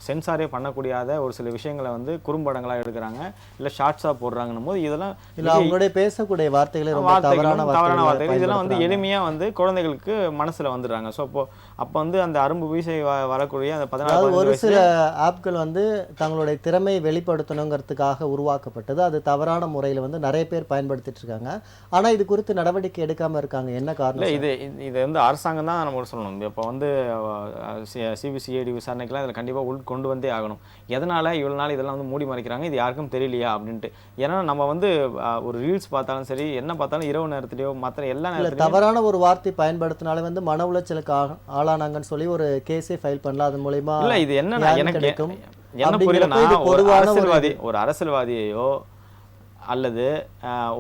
சென்சாரே பண்ணக்கூடியாத ஒரு சில விஷயங்களை வந்து குறும்படங்களாக எடுக்கிறாங்க, இல்லை ஷார்ட்ஸாக போடுறாங்கன்னும் போது இதெல்லாம் இல்லை அவங்களுடைய பேசக்கூடிய தவறான வார்த்தைகள் இதெல்லாம் வந்து எளிமையாக வந்து குழந்தைகளுக்கு மனசில் வந்துடுறாங்க. ஸோ அப்போ வந்து அந்த அரும்பு வீசை வரக்கூடிய அந்த 14 ஒரு சில ஆப்கள் வந்து தங்களுடைய திறமையை வெளிப்படுத்தணுங்கிறதுக்காக உருவாக்கப்பட்டது. அது தவறான முறையில் வந்து நிறைய பேர் பயன்படுத்திட்டு இருக்காங்க. ஆனால் இது குறித்து நடவடிக்கை எடுக்காமல் இருக்காங்க, என்ன காரணம்? இல்லை, இது வந்து அரசாங்கம் தான் நம்ம சொல்லணும். இப்போ வந்து சிபிசிஐடி விசாரணைக்கெல்லாம் இதில் கண்டிப்பாக கொண்டு வந்தே ஆகணும். எதனால் இவ்வளோ நாள் இதெல்லாம் வந்து மூடி மறைக்கிறாங்க, இது யாருக்கும் தெரியலையா அப்படின்ட்டு. ஏன்னா நம்ம வந்து ஒரு ரீல்ஸ் பார்த்தாலும் சரி, என்ன பார்த்தாலும் இரவு நேரத்துலையோ மற்ற எல்லா நேரத்திலும் தவறான ஒரு வார்த்தை பயன்படுத்தினாலே வந்து மன உளைச்சலுக்கு ஆளானாங்கன்னு சொல்லி ஒரு கேஸே ஃபைல் பண்ணலாம். அது மூலமா இல்லை, இது என்ன என்ன புரியலன்னா, ஒரு அரசியல்வாதியையோ அல்லது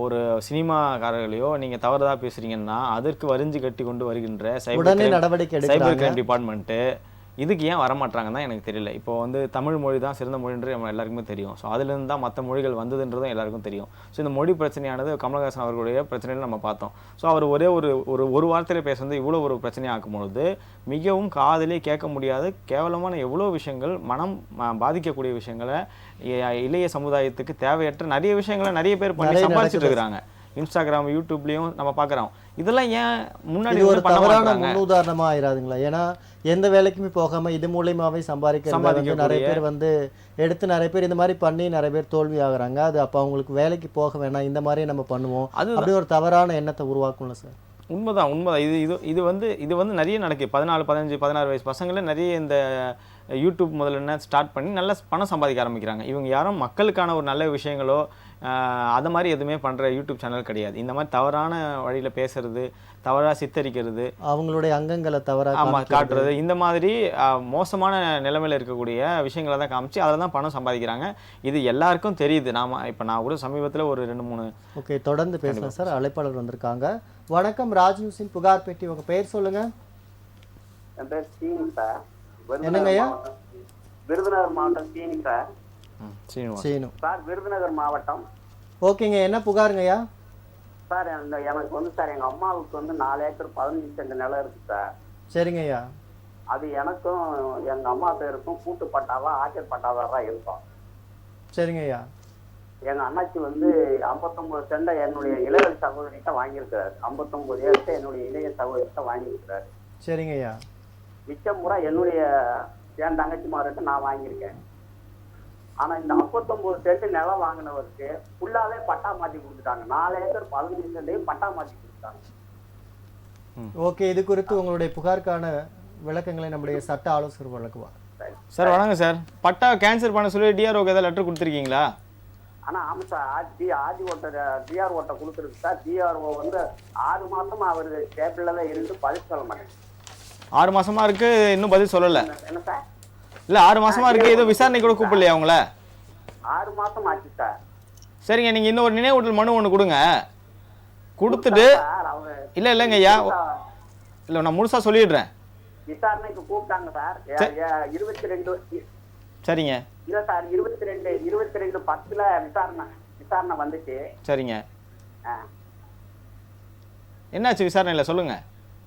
ஒரு சினிமாக்காரர்களையோ நீங்க தவறுதா பேசுறீங்கன்னா அதற்கு வரிஞ்சு கட்டி கொண்டு வருகின்ற சைபர் கிரைம் டிபார்ட்மெண்ட்டு இதுக்கு ஏன் வரமாட்டாங்கன்னு தான் எனக்கு தெரியல. இப்போ வந்து தமிழ் மொழி தான் சிறந்த மொழின்றது நம்ம எல்லாருக்குமே தெரியும். ஸோ அதுலேருந்து தான் மற்ற மொழிகள் வந்ததுன்றதும் எல்லாருக்கும் தெரியும். ஸோ இந்த மொழி பிரச்சனையானது கமலஹாசன் அவர்களுடைய பிரச்சனையில் நம்ம பார்த்தோம். ஸோ அவர் ஒரே ஒரு வார்த்தையில் பேசுறது இவ்வளோ ஒரு பிரச்சனையாக்கும் பொழுது மிகவும் காதலே கேட்க முடியாத கேவலமான எவ்வளோ விஷயங்கள், மனம் பாதிக்கக்கூடிய விஷயங்களை இளைய சமுதாயத்துக்கு தேவையற்ற நிறைய விஷயங்களை நிறைய பேர் பண்ணி சம்பாதிச்சுட்டு இருக்கிறாங்க. இன்ஸ்டாகிராம், யூடியூப்லயும் நம்ம பார்க்குறோம். இதெல்லாம் ஏன் முன்னாடி ஒரு தவறான முன்னுதாரணமா ஆயிராதுங்களா? ஏன்னா எந்த வேலைக்குமே போகாம இது மூலியமாவே சம்பாதிக்க நிறைய பேர் வந்து எடுத்து நிறைய பேர் இந்த மாதிரி பண்ணி நிறைய பேர் தோல்வி ஆகுறாங்க. அது அப்போ அவங்களுக்கு வேலைக்கு போக வேணாம், இந்த மாதிரி நம்ம பண்ணுவோம் அப்படி ஒரு தவறான எண்ணத்தை உருவாக்கும்ல சார்? உண்மைதான். இது வந்து நிறைய நடக்குது. 14, 15, 16 வயசு பசங்களே நிறைய இந்த யூடியூப் முதல்ல ஸ்டார்ட் பண்ணி நல்ல பணம் சம்பாதிக்க ஆரம்பிக்கிறாங்க. இவங்க யாரும் மக்களுக்கான ஒரு நல்ல விஷயங்களோ அது மாதிரி எதுவுமே பண்ணுற யூடியூப் சேனல் கிடையாது. இந்த மாதிரி தவறான வழியில் பேசுறது, தவறாக சித்தரிக்கிறது, அவங்களுடைய அங்கங்களை தவறாக காட்டுறது, இந்த மாதிரி மோசமான நிலைமையில் இருக்கக்கூடிய விஷயங்களை தான் காமிச்சு அதில் தான் பணம் சம்பாதிக்கிறாங்க. இது எல்லாருக்கும் தெரியுது. இப்போ நான் கூட சமீபத்தில் ஒரு 2-3 ஓகே தொடர்ந்து பேசலாம் சார். அழைப்பாளர் வந்திருக்காங்க. வணக்கம், ராஜ் நியூஸின் புகார் பெட்டி. உங்க பேர் சொல்லுங்க. என் பேர் சீனி சார். என்னங்கய்யா? விருதுநகர் மாவட்டம் சீனி சார். சீனு சார், விருதுநகர் மாவட்டம். ஓகேங்க, என்ன புகாருங்கய்யா? சார், எனக்கு வந்து சார் எங்க அம்மாவுக்கு வந்து 4 ஏக்கர் 15 சென்ட் நிலம் இருக்கு சார். சரிங்கய்யா. அது எனக்கும் எங்க அம்மா பேருக்கும் கூட்டு பட்டாவா ஆச்சர் பட்டாவா இருக்கும். சரிங்கய்யா. எங்க அண்ணாச்சி வந்து 59 சென்ட என்னுடைய இளைய சகோதரிகிட்ட வாங்கியிருக்கிறார். 59 ஏக்கர் என்னுடைய இளைய சகோதரிகிட்ட வாங்கியிருக்கிறார். சரிங்கய்யா. மிச்சம் முறை என்னுடைய என் தங்கச்சிமார்கிட்ட நான் வாங்கியிருக்கேன். ஆனா இந்த 59 சென்ட் நிலம் வாங்கினவருக்கு ஃபுல்லாவே பட்டா மாத்தி கொடுத்துட்டாங்க. 4 ஏக்கர் 15 சென்டையும் பட்டா மாத்தி கொடுத்துட்டாங்க. ஓகே, இது குறித்து உங்களுடைய புகாருக்கான விளக்கங்களை நம்முடைய சட்ட ஆலோசகர் வழங்குவார். சார் வணக்கம் சார். பட்டா கேன்சல் பண்ண சொல்லி டிஆர்ஓக்கு ஏதாவது லெட்டர் கொடுத்துருக்கீங்களா? ஆனா ஆமா சார், ஆதி ஓட்ட டிஆர் ஓட்ட கொடுத்துருக்கு சார். டிஆர்ஓ வந்து 6 மாசமா அவரு டேபிள்ல தான் இருந்து பதில் சொல்ல மாட்டேன். 6 மாசமா இருக்கு, இன்னும் பதில் சொல்லல. என்ன சார்? இல்ல 6 மாசமா இருக்கு, ஏதோ விசாரணை கூட கூப்பிடலையா அவங்கள? 6 மாசம் ஆச்சு சார். சரிங்க, நீங்க இன்னும் ஒரு நினைவூட்டல் மனு ஒன்று கொடுங்க. கொடுத்துட்டு சார் அவங்க இல்லைங்க ஐயா, இல்லை நான் முழுசா சொல்லிடுறேன். விசாரணைக்கு கூப்பிட்டாங்க சார். 22 சரிங்க. இல்ல சார், 22/10 விசாரணை வந்துச்சு. சரிங்க, என்னாச்சு விசாரணையில் சொல்லுங்க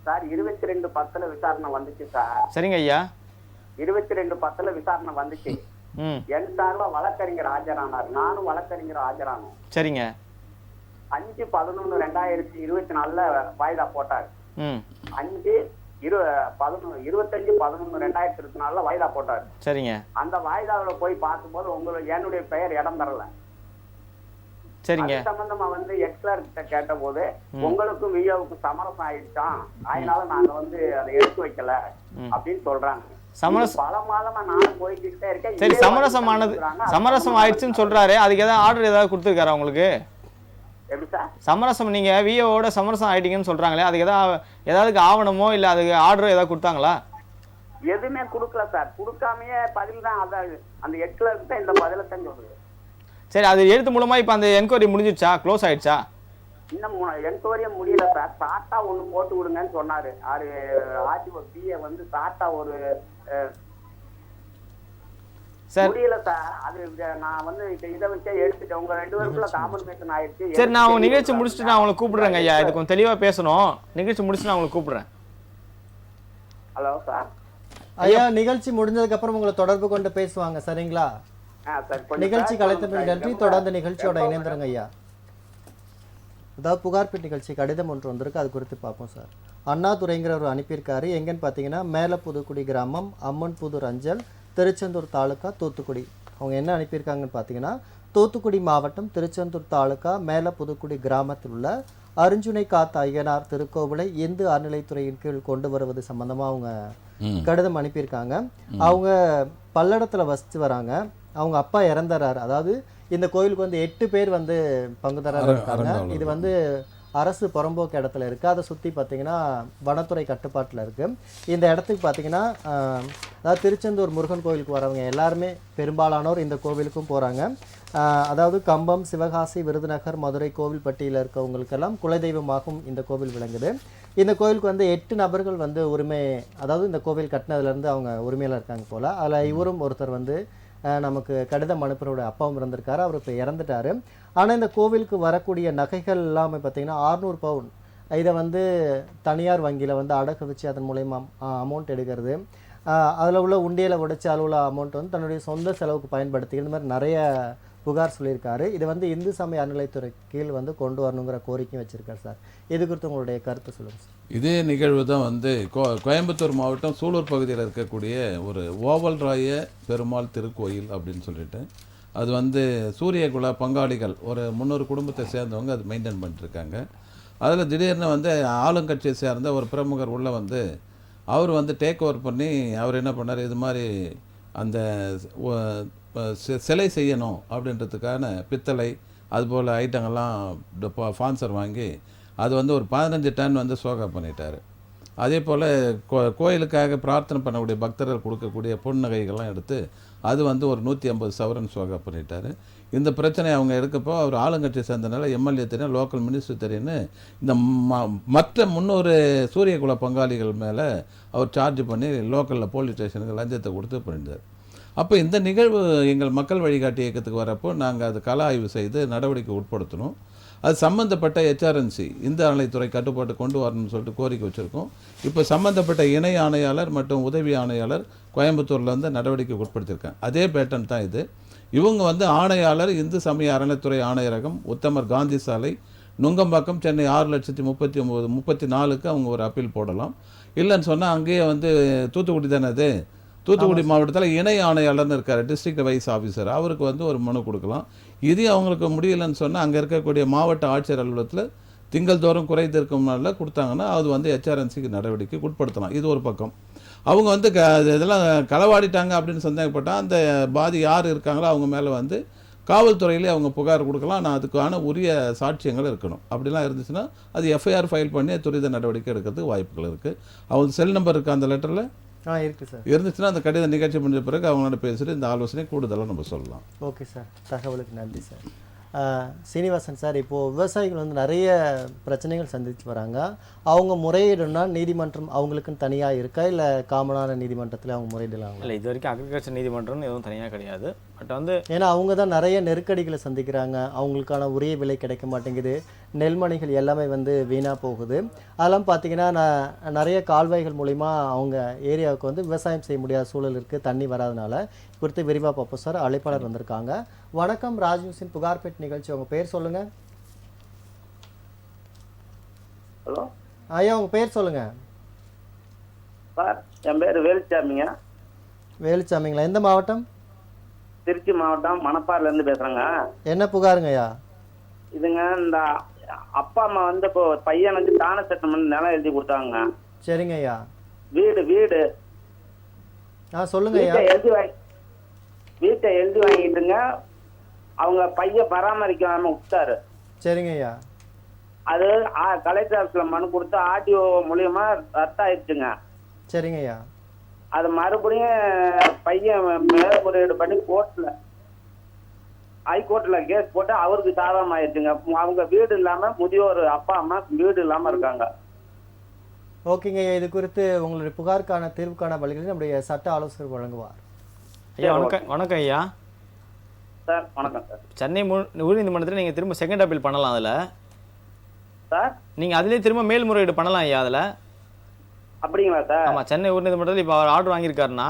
சார். 22/10 விசாரணை வந்துச்சு சார். சரிங்க ஐயா. 22/10 விசாரணை வந்துச்சு. என் சார்பா வழக்கறிஞர் ஆஜரானார், நானும் வழக்கறிஞர் ஆஜரானோம். சரிங்க. 5/11/2024 வாய்தா போட்டார். 25/11/2024 வாய்தா போட்டார். சரிங்க. அந்த வாய்தாவில் போய் பார்க்கும்போது என்னுடைய பெயர் இடம் தரல. சரிங்க. சம்பந்தமா வந்து எக்ஸ்லர் கிட்ட கேட்ட போது உங்களுக்கும் வியோவுக்கும் சமரசம் ஆயிடுச்சான், அதனால நாங்க வந்து அதை எடுத்து வைக்கல அப்படின்னு சொல்றாங்க. பல மாதமா நானும் போய்கிட்டே இருக்கேன். சரி, சமரசம் ஆயிடுச்சுன்னு சொல்றாரு, அதுக்கு ஏதாவது ஆர்டர் ஏதாவது கொடுத்துருக்காரா உங்களுக்கு? எப்படி சார்? சமரசம் நீங்க விஓவோட சமரசம் ஆயிட்டீங்கன்னு சொல்றாங்களே, அதுக்கு ஏதாவது ஆவணமோ இல்ல அதுக்கு ஆர்டரோ ஏதாவது கொடுத்தாங்களா? எதுவுமே கொடுக்கல சார். கொடுக்காமயே பதில் தான் அந்த எக்ஸ்லர் கிட்ட இந்த பதில தான் சொல்லுது. சரி, அது எழுத்து மூலமா இப்ப அந்த என்கொயரி முடிஞ்சிடுச்சா, க்ளோஸ் ஆயிடுச்சா? இன்னும் என்கொயரியே முடியல சார். சாட்டா ஒண்ணு போட்டு விடுங்கன்னு சொன்னாரு. ஆர்டிஓ பிஏ வந்து சாட்டா ஒரு முடியல சார். அது நான் வந்து இதை வச்சே எடுத்துட்டேன். உங்க 2 பேருக்குள்ள காம்பன்சேஷன் ஆயிடுச்சு. சரி, நான் உங்க நிகழ்ச்சி முடிச்சுட்டு நான் உங்களை கூப்பிடுறேங்க ஐயா. இது கொஞ்சம் தெளிவா பேசணும். நிகழ்ச்சி முடிச்சுட்டு நான் உங்களை கூப்பிடுறேன். Hello sir. ஐயா, நிகழ்ச்சி முடிஞ்சதுக்கு அப்புறம் உங்களை தொடர்பு கொண்டு பேசுவாங்க, சரிங்களா? நிகழ்ச்சி கலைத்தமைக்கு நன்றி. தொடர்ந்து நிகழ்ச்சியோட இணைந்துருங்க ஐயா. அதாவது புகார்பெட்டி நிகழ்ச்சி கடிதம் ஒன்று வந்திருக்கு, அது குறித்து பார்ப்போம் சார். அண்ணாதுரைங்கிறவர் அனுப்பியிருக்காரு. எங்கன்னு பார்த்தீங்கன்னா மேல புதுக்குடி கிராமம், அம்மன் புதூர் அஞ்சல், திருச்செந்தூர் தாலுக்கா, தூத்துக்குடி. அவங்க என்ன அனுப்பியிருக்காங்கன்னு பார்த்தீங்கன்னா, தூத்துக்குடி மாவட்டம் திருச்செந்தூர் தாலுக்கா மேல புதுக்குடி கிராமத்தில் உள்ள அருஞ்சுனை காத்த ஐயனார் திருக்கோவிலை இந்து அறநிலைத்துறையின் கீழ் கொண்டு வருவது சம்பந்தமா அவங்க கடிதம் அனுப்பியிருக்காங்க. அவங்க பல்லடத்துல வசித்து வராங்க. அவங்க அப்பா இறந்துறாரு. அதாவது இந்த கோயிலுக்கு வந்து 8 பேர் வந்து பங்குதாரர் இருக்காங்க. இது வந்து அரசு புறம்போக்கு இடத்துல இருக்குது. அதை சுற்றி பார்த்தீங்கன்னா வனத்துறை கட்டுப்பாட்டில் இருக்குது. இந்த இடத்துக்கு பார்த்தீங்கன்னா அதாவது திருச்செந்தூர் முருகன் கோவிலுக்கு வரவங்க எல்லாருமே பெரும்பாலானோர் இந்த கோவிலுக்கும் போகிறாங்க. அதாவது கம்பம், சிவகாசி, விருதுநகர், மதுரை, கோவில்பட்டியில் இருக்கவங்களுக்கெல்லாம் குலதெய்வமாகவும் இந்த கோவில் விளங்குது. இந்த கோவிலுக்கு வந்து 8 நபர்கள் வந்து உரிமை, அதாவது இந்த கோவில் கட்டினதுலேருந்து அவங்க உரிமையில் இருக்காங்க போல். அதில் இவரும் ஒருத்தர் வந்து நமக்கு கடிதம் அனுப்புறோட அப்பாவும் இருந்திருக்காரு. அவர் இப்போ இறந்துட்டார். ஆனால் இந்த கோவிலுக்கு வரக்கூடிய நகைகள் எல்லாமே பார்த்தீங்கன்னா 600 பவுன். இதை வந்து தனியார் வங்கியில் வந்து அடகு வச்சு அதன் மூலயமா அமௌண்ட் எடுக்கிறது, அதில் உள்ள உண்டியலை உடைச்சி அதில் உள்ள அமௌண்ட் வந்து தன்னுடைய சொந்த செலவுக்கு பயன்படுத்தி இந்த மாதிரி நிறைய புகார் சொல்லியிருக்காரு. இது வந்து இந்து சமய அறநிலைத்துறை கீழ் வந்து கொண்டு வரணுங்கிற கோரிக்கையும் வச்சுருக்காரு சார். இது குறித்து உங்களுடைய கருத்து சொல்லுங்கள் சார். இதே நிகழ்வு தான் வந்து கோயம்புத்தூர் மாவட்டம் சூலூர் பகுதியில் இருக்கக்கூடிய ஒரு ஓவல்ராய பெருமாள் திருக்கோயில் அப்படின்னு சொல்லிட்டு, அது வந்து சூரியகுல பங்காளிகள் ஒரு 300 குடும்பத்தை சேர்ந்தவங்க அது மெயின்டைன் பண்ணிட்டுருக்காங்க. அதில் திடீர்னு வந்து ஆளுங்கட்சியை சேர்ந்த ஒரு பிரமுகர் உள்ளே வந்து அவர் வந்து டேக் ஓவர் பண்ணி அவர் என்ன பண்ணார், இது மாதிரி அந்த சிலை செய்யணும் அப்படின்றதுக்கான பித்தளை அதுபோல் ஐட்டங்கள்லாம் ஸ்பான்சர் வாங்கி அது வந்து ஒரு 15 டன் வந்து சோகா பண்ணிட்டார். அதே போல் கோயிலுக்காக பிரார்த்தனை பண்ணக்கூடிய பக்தர்கள் கொடுக்கக்கூடிய பொன் நகைகள்லாம் எடுத்து அது வந்து ஒரு 150 சவரன் சோகா பண்ணிட்டார். இந்த பிரச்சனை அவங்க எடுக்கப்போ அவர் ஆளுங்கட்சியை சேர்ந்தனால எம்எல்ஏ தெரியும், லோக்கல் மினிஸ்டர் தெரியும்னு இந்த மற்ற 300 சூரியகுல பங்காளிகள் மேலே அவர் சார்ஜ் பண்ணி லோக்கலில் போலீஸ் ஸ்டேஷனுக்கு லஞ்சத்தை கொடுத்து பண்ணிட்டார். அப்போ இந்த நிகழ்வு எங்கள் மக்கள் வழிகாட்டி இயக்கத்துக்கு வரப்போ நாங்கள் அது கள ஆய்வு செய்து நடவடிக்கை உட்படுத்தணும். அது சம்மந்தப்பட்ட ஹெச்ஆர்என்சி இந்த அறநிலைத்துறை கட்டுப்பாட்டு கொண்டு வரணும்னு சொல்லிட்டு கோரிக்கை வச்சுருக்கோம். இப்போ சம்மந்தப்பட்ட இணை ஆணையாளர் மற்றும் உதவி ஆணையாளர் கோயம்புத்தூரில் வந்து நடவடிக்கை உட்படுத்தியிருக்காங்க. அதே பேட்டர்ன் தான் இது. இவங்க வந்து ஆணையாளர் இந்து சமய அறநிலைத்துறை ஆணையரகம், உத்தமர் காந்தி சாலை, நுங்கம்பாக்கம், சென்னை 6,39,34க்கு அவங்க ஒரு அப்பீல் போடலாம். இல்லைன்னு சொன்னால் அங்கேயே வந்து தூத்துக்குடி தானே அது தூத்துக்குடி மாவட்டத்தில் இணை ஆணையாளர்னு இருக்கார், டிஸ்ட்ரிக்ட் வைஸ் ஆஃபீஸர், அவருக்கு வந்து ஒரு மனு கொடுக்கலாம். இது அவங்களுக்கு முடியலன்னு சொன்னால் அங்கே இருக்கக்கூடிய மாவட்ட ஆட்சியர் அலுவலகத்தில் திங்கள் தோறும் குறை தீர்க்கும் நாளில் கொடுத்தாங்கன்னா அது வந்து HRNCக்கு நடவடிக்கை உட்படுத்தலாம். இது ஒரு பக்கம். அவங்க வந்து இதெல்லாம் களவாடிட்டாங்க அப்படின்னு சந்தேகப்பட்டால் அந்த பாதி யார் இருக்காங்களோ அவங்க மேலே வந்து காவல்துறையிலே அவங்க புகார் கொடுக்கலாம். நான் அதுக்கான உரிய சாட்சியங்கள் இருக்கணும். அப்படிலாம் இருந்துச்சுன்னா அது எஃப்ஐஆர் ஃபைல் பண்ணி துரித நடவடிக்கை எடுக்கிறதுக்கு வாய்ப்புகள் இருக்குது. அவங்க செல் நம்பர் இருக்குது அந்த லெட்டரில் இருக்குது சார். இருந்துச்சுன்னா அந்த கடித நிகழ்ச்சி முடிஞ்ச பிறகு அவங்களோட பேசிட்டு இந்த ஆலோசனை கூடுதலாக நம்ம சொல்லலாம். ஓகே சார், தகவலுக்கு நன்றி சார். சீனிவாசன் சார், இப்போது விவசாயிகள் வந்து நிறைய பிரச்சனைகள் சந்திச்சு வராங்க. அவங்க முறையீடுனா நீதிமன்றம் அவங்களுக்குன்னு தனியாக இருக்கா, இல்லை காமனான நீதிமன்றத்தில் அவங்க முறையிடலாம்? இல்லை, இது வரைக்கும் அக்ரிகல்ச்சர் நீதிமன்றம்னு எதுவும் தனியாக கிடையாது. பட் வந்து ஏன்னா அவங்க தான் நிறைய நெருக்கடிகளை சந்திக்கிறாங்க. அவங்களுக்கான உரிய விலை கிடைக்க மாட்டேங்குது, நெல்மணிகள் எல்லாமே வந்து வீணாக போகுது. அதெல்லாம் பார்த்தீங்கன்னா நிறைய கால்வாய்கள் மூலிமா அவங்க ஏரியாவுக்கு வந்து விவசாயம் செய்ய முடியாத சூழல் இருக்குது, தண்ணி வராதனால. குறித்து விரிவாக பார்ப்போம் சார். அழைப்பாளர் வந்திருக்காங்க. வணக்கம், ராஜ்நியூஸின் புகார்பேட் நிகழ்ச்சி. உங்கள் பேர் சொல்லுங்கள். ஹலோ ஐயா, உங்கள் பேர் சொல்லுங்கள். சார், என் பேர் வேலுச்சாமிங்க. வேலுச்சாமிங்களா? எந்த மாவட்டம்? திருச்சி மாவட்டம், மணப்பாறையிலேருந்து பேசுகிறேங்க. என்ன புகாருங்க ஐயா? இதுங்க, இந்த அப்பா அம்மா வந்து இப்போ பையனுக்கு தான செட்டில்மெண்ட் நிலம் எழுதி கொடுத்தாங்க. சரிங்க ஐயா. வீடு சொல்லுங்க ஐயா. வீட்டை எழுதி வாங்கிட்டுங்க, அவங்க பையன் பராமரிக்காம விட்டாரு. சரிங்க ஐயா. அது கலெக்டர் ஆஃபீஸ்ல மனு கொடுத்து ஆர்டிஓ மூலியமா ரத்தாயிடுச்சுங்க. சரிங்க ஐயா. அது மறுபடியும் பையன் மேல்முறையீடு பண்ணி ஹைகோர்ட்ல கேஸ் போட்டு அவருக்கு சாதகம் ஆயிடுச்சுங்க. அவங்க வீடு இல்லாம, முதியோர் அப்பா அம்மா வீடு இல்லாம இருக்காங்க. ஓகேங்க ஐயா, இது குறித்து உங்களுடைய புகாருக்கான தீர்வுக்கான வழிகளை நம்முடைய சட்ட ஆலோசகர் வழங்குவார். ஐயா வணக்கம் ஐயா. சார் வணக்கம் சார். சென்னை உயர்நீதிமன்றத்தில் நீங்கள் திரும்ப செகண்ட் அப்பீல் பண்ணலாம். அதில் சார் நீங்கள் அதிலே திரும்ப மேல்முறையீடு பண்ணலாம் ஐயா. அதில் அப்படிங்களா சார்? ஆமாம், சென்னை உயர்நீதிமன்றத்தில் இப்போ அவர் ஆர்டர் வாங்கியிருக்காருன்னா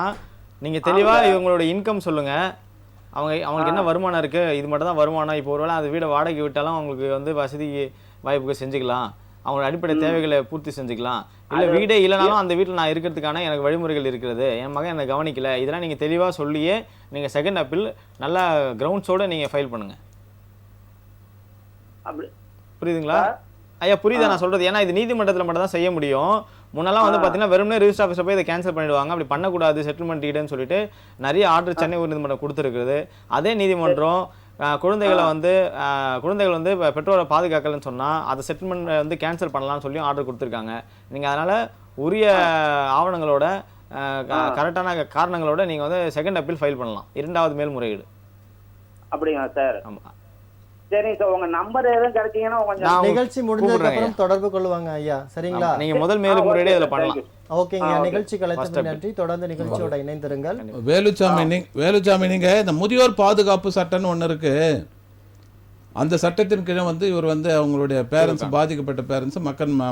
நீங்கள் தெளிவாக இவங்களோட இன்கம் சொல்லுங்கள். அவங்களுக்கு என்ன வருமானம் இருக்குது, இது மட்டும் தான் வருமானம். இப்போ ஒருவேளை அந்த வீடை வாடகை விட்டாலும் அவங்களுக்கு வந்து வசதி வாய்ப்புக்கு செஞ்சுக்கலாம், அவங்களோட அடிப்படை தேவைகளை பூர்த்தி செஞ்சுக்கலாம். இல்லை வீடே இல்லைனாலும் அந்த வீட்டில் நான் இருக்கிறதுக்கான எனக்கு வழிமுறைகள் இருக்கிறது, என் மகன் என்னை கவனிக்கல, இதெல்லாம் நீங்கள் தெளிவாக சொல்லியே நீங்கள் செகண்ட் அப்பீல் நல்லா கிரவுண்ட்ஸோடு நீங்கள் ஃபைல் பண்ணுங்கள். அப்படி புரியுதுங்களா ஐயா? புரியுதா நான் சொல்கிறது? ஏன்னா இது நீதிமன்றத்தில் மட்டும் தான் செய்ய முடியும். முன்னெல்லாம் வந்து பார்த்தீங்கன்னா வெறுமனே ரிஜிஸ்டர் ஆஃபீஸில் போய் இதை கேன்சல் பண்ணிடுவாங்க. அப்படி பண்ணக்கூடாது, செட்டில்மெண்ட் டீடுன்னு சொல்லிட்டு நிறைய ஆர்டர் சென்னை உயர்நீதிமன்றம் கொடுத்துருக்குது. அதே நீதிமன்றம் குழந்தைகள் வந்து பெற்றோரை பாதுகாக்கலன்னு சொன்னால் அதை செட்டில்மெண்ட் வந்து கேன்சல் பண்ணலாம்னு சொல்லி ஆர்டர் கொடுத்துருக்காங்க. நீங்கள் அதனால் உரிய ஆவணங்களோட கரெக்டான காரணங்களோட நீங்கள் வந்து செகண்ட் அப்பீல் ஃபைல் பண்ணலாம், இரண்டாவது மேல்முறையீடு. அப்படிங்களா சார்? ஆமாம். சரிங்க சார், உங்க நம்பர் எதுவும் கிடைச்சீங்கன்னா கொஞ்சம் நிகழ்ச்சி முடிஞ்சதுக்கு அப்புறம் தொடர்பு கொள்ளுவாங்க ஐயா. சரிங்களா? நீங்கள் முதல் மேல்முறையீடு இதில் பண்ணலாம். ஓகேங்க, நிகழ்ச்சி கலைச்சதுக்கு நன்றி. தொடர்ந்து நிகழ்ச்சியோட இணைந்திருங்கள். வேலுச்சாமி, நீங்க இந்த முதியோர் பாதுகாப்பு சட்டம்னு ஒன்று இருக்கு, அந்த சட்டத்தின் கீழே வந்து இவர் வந்து அவங்களுடைய பேரண்ட்ஸ், பாதிக்கப்பட்ட பேரண்ட்ஸ்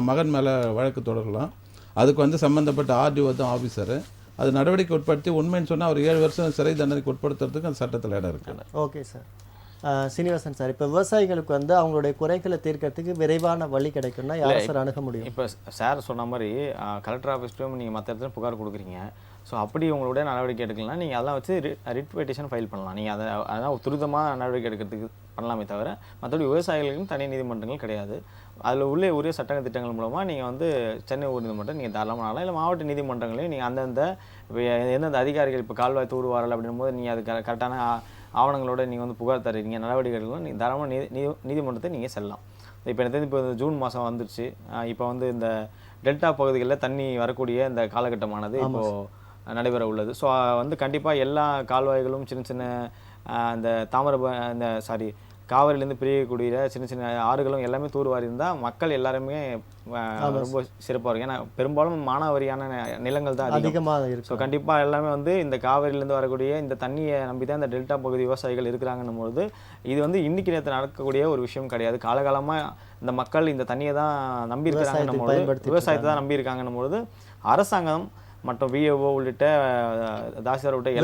மகன் மேலே வழக்கு தொடரலாம். அதுக்கு வந்து சம்மந்தப்பட்ட ஆர்டிஓ தான் ஆஃபீஸரு. அது நடவடிக்கை உட்படுத்தி உண்மைன்னு சொன்னால் அவர் 7 வருஷம் சிறை தண்டனைக்கு உட்படுத்துறதுக்கு அந்த சட்டத்தில் இடம் இருக்கு. Okay sir. சீனிவாசன் சார், இப்போ விவசாயிகளுக்கு வந்து அவங்களுடைய குறைகளை தீர்க்கறதுக்கு விரைவான வழி கிடைக்கும்னா யாரை சார் அணுக முடியும்? இப்போ சார் சொன்ன மாதிரி கலெக்டர் ஆஃபீஸ்லையும் நீங்கள் மற்ற இடத்துல புகார் கொடுக்குறீங்க. ஸோ அப்படி உங்களுடைய நடவடிக்கை எடுக்கலாம். நீங்கள் அதெல்லாம் வச்சு ரிட் பெட்டிஷன் ஃபைல் பண்ணலாம். நீங்கள் அதான் துரிதமாக நடவடிக்கை எடுக்கிறதுக்கு பண்ணலாமே தவிர மற்றபடி விவசாயிகளுக்கும் தனி நீதிமன்றங்கள் கிடையாது. அதில் உள்ளே உரிய சட்ட திட்டங்கள் மூலமாக நீங்கள் வந்து சென்னை உயர்நீதிமன்றம் நீங்கள் தாராளமாக ஆகலாம். இல்லை மாவட்ட நீதிமன்றங்களையும் நீங்கள் எந்தெந்த அதிகாரிகள் இப்போ கால்வாய் தூர்வாரல் அப்படின்னும் போது நீங்கள் அது கரெக்டான ஆவணங்களோட நீங்கள் வந்து புகார் தருவீங்க, நடவடிக்கைகளும் நீங்கள் தாராளமாக நீதிமன்றத்தை நீங்கள் செல்லலாம். இப்போ எனக்கு தெரிஞ்சு இப்போ ஜூன் மாதம் வந்துருச்சு. இப்போ வந்து இந்த டெல்டா பகுதிகளில் தண்ணி வரக்கூடிய இந்த காலகட்டமானது இப்போது நடைபெற உள்ளது. ஸோ வந்து கண்டிப்பாக எல்லா கால்வாய்களும் சின்ன சின்ன இந்த காவிரிலேருந்து பிரியக்கூடிய சின்ன சின்ன ஆறுகளும் எல்லாமே தூர்வாரி இருந்தால் மக்கள் எல்லாருமே ரொம்ப சிறப்பாக இருக்கும். ஏன்னா பெரும்பாலும் மானாவாரியான நிலங்கள் தான் அதிகமாக இருக்கும். ஸோ கண்டிப்பாக எல்லாமே வந்து இந்த காவிரிலேருந்து வரக்கூடிய இந்த தண்ணியை நம்பி தான் இந்த டெல்டா பகுதி விவசாயிகள் இருக்கிறாங்கன்னும் போது இது வந்து இன்னைக்கு நேற்று நடக்கக்கூடிய ஒரு விஷயம் கிடையாது. காலகாலமாக இந்த மக்கள் இந்த தண்ணியை தான் நம்பி இருக்கிறாங்கன்னும் போது, விவசாயத்தை தான் நம்பி இருக்காங்கன்னும் பொழுது அரசாங்கம் மற்றும் விஏஓ உள்ளிட்ட தாசில்தார் உள்ளிட்ட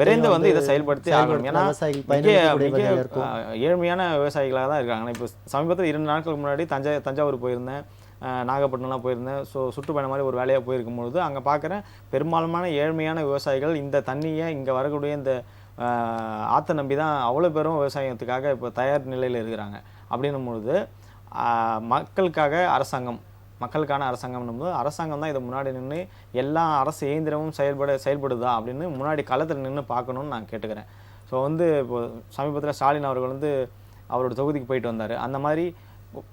விரைந்து வந்து இதை செயல்படுத்தி ஆகணும். ஏன்னா ஏழ்மையான விவசாயிகளாக தான் இருக்காங்க. இப்போ சமீபத்தில் 2 நாட்களுக்கு முன்னாடி தஞ்சாவூர் போயிருந்தேன். நாகப்பட்டினம்லாம் போயிருந்தேன். ஸோ சுற்றுப்பயணம் மாதிரி ஒரு வேலையாக போயிருக்கும்பொழுது அங்கே பார்க்குறேன் பெரும்பாலுமான ஏழ்மையான விவசாயிகள் இந்த தண்ணியை இங்கே வரக்கூடிய இந்த ஆற்றை நம்பி தான் அவ்வளோ பேரும் விவசாயத்துக்காக இப்போ தயார் நிலையில் இருக்கிறாங்க. அப்படின்னும் பொழுது மக்களுக்காக மக்களுக்கான அரசாங்கம்னும் போது அரசாங்கம் தான் இதை முன்னாடி நின்று எல்லா அரசு இயந்திரமும் செயல்படுதா அப்படின்னு முன்னாடி களத்தில் நின்று பார்க்கணுன்னு நான் கேட்டுக்கிறேன். ஸோ வந்து இப்போ சமீபத்தில் ஸ்டாலின் அவர்கள் வந்து அவரோட தொகுதிக்கு போயிட்டு வந்தார். அந்த மாதிரி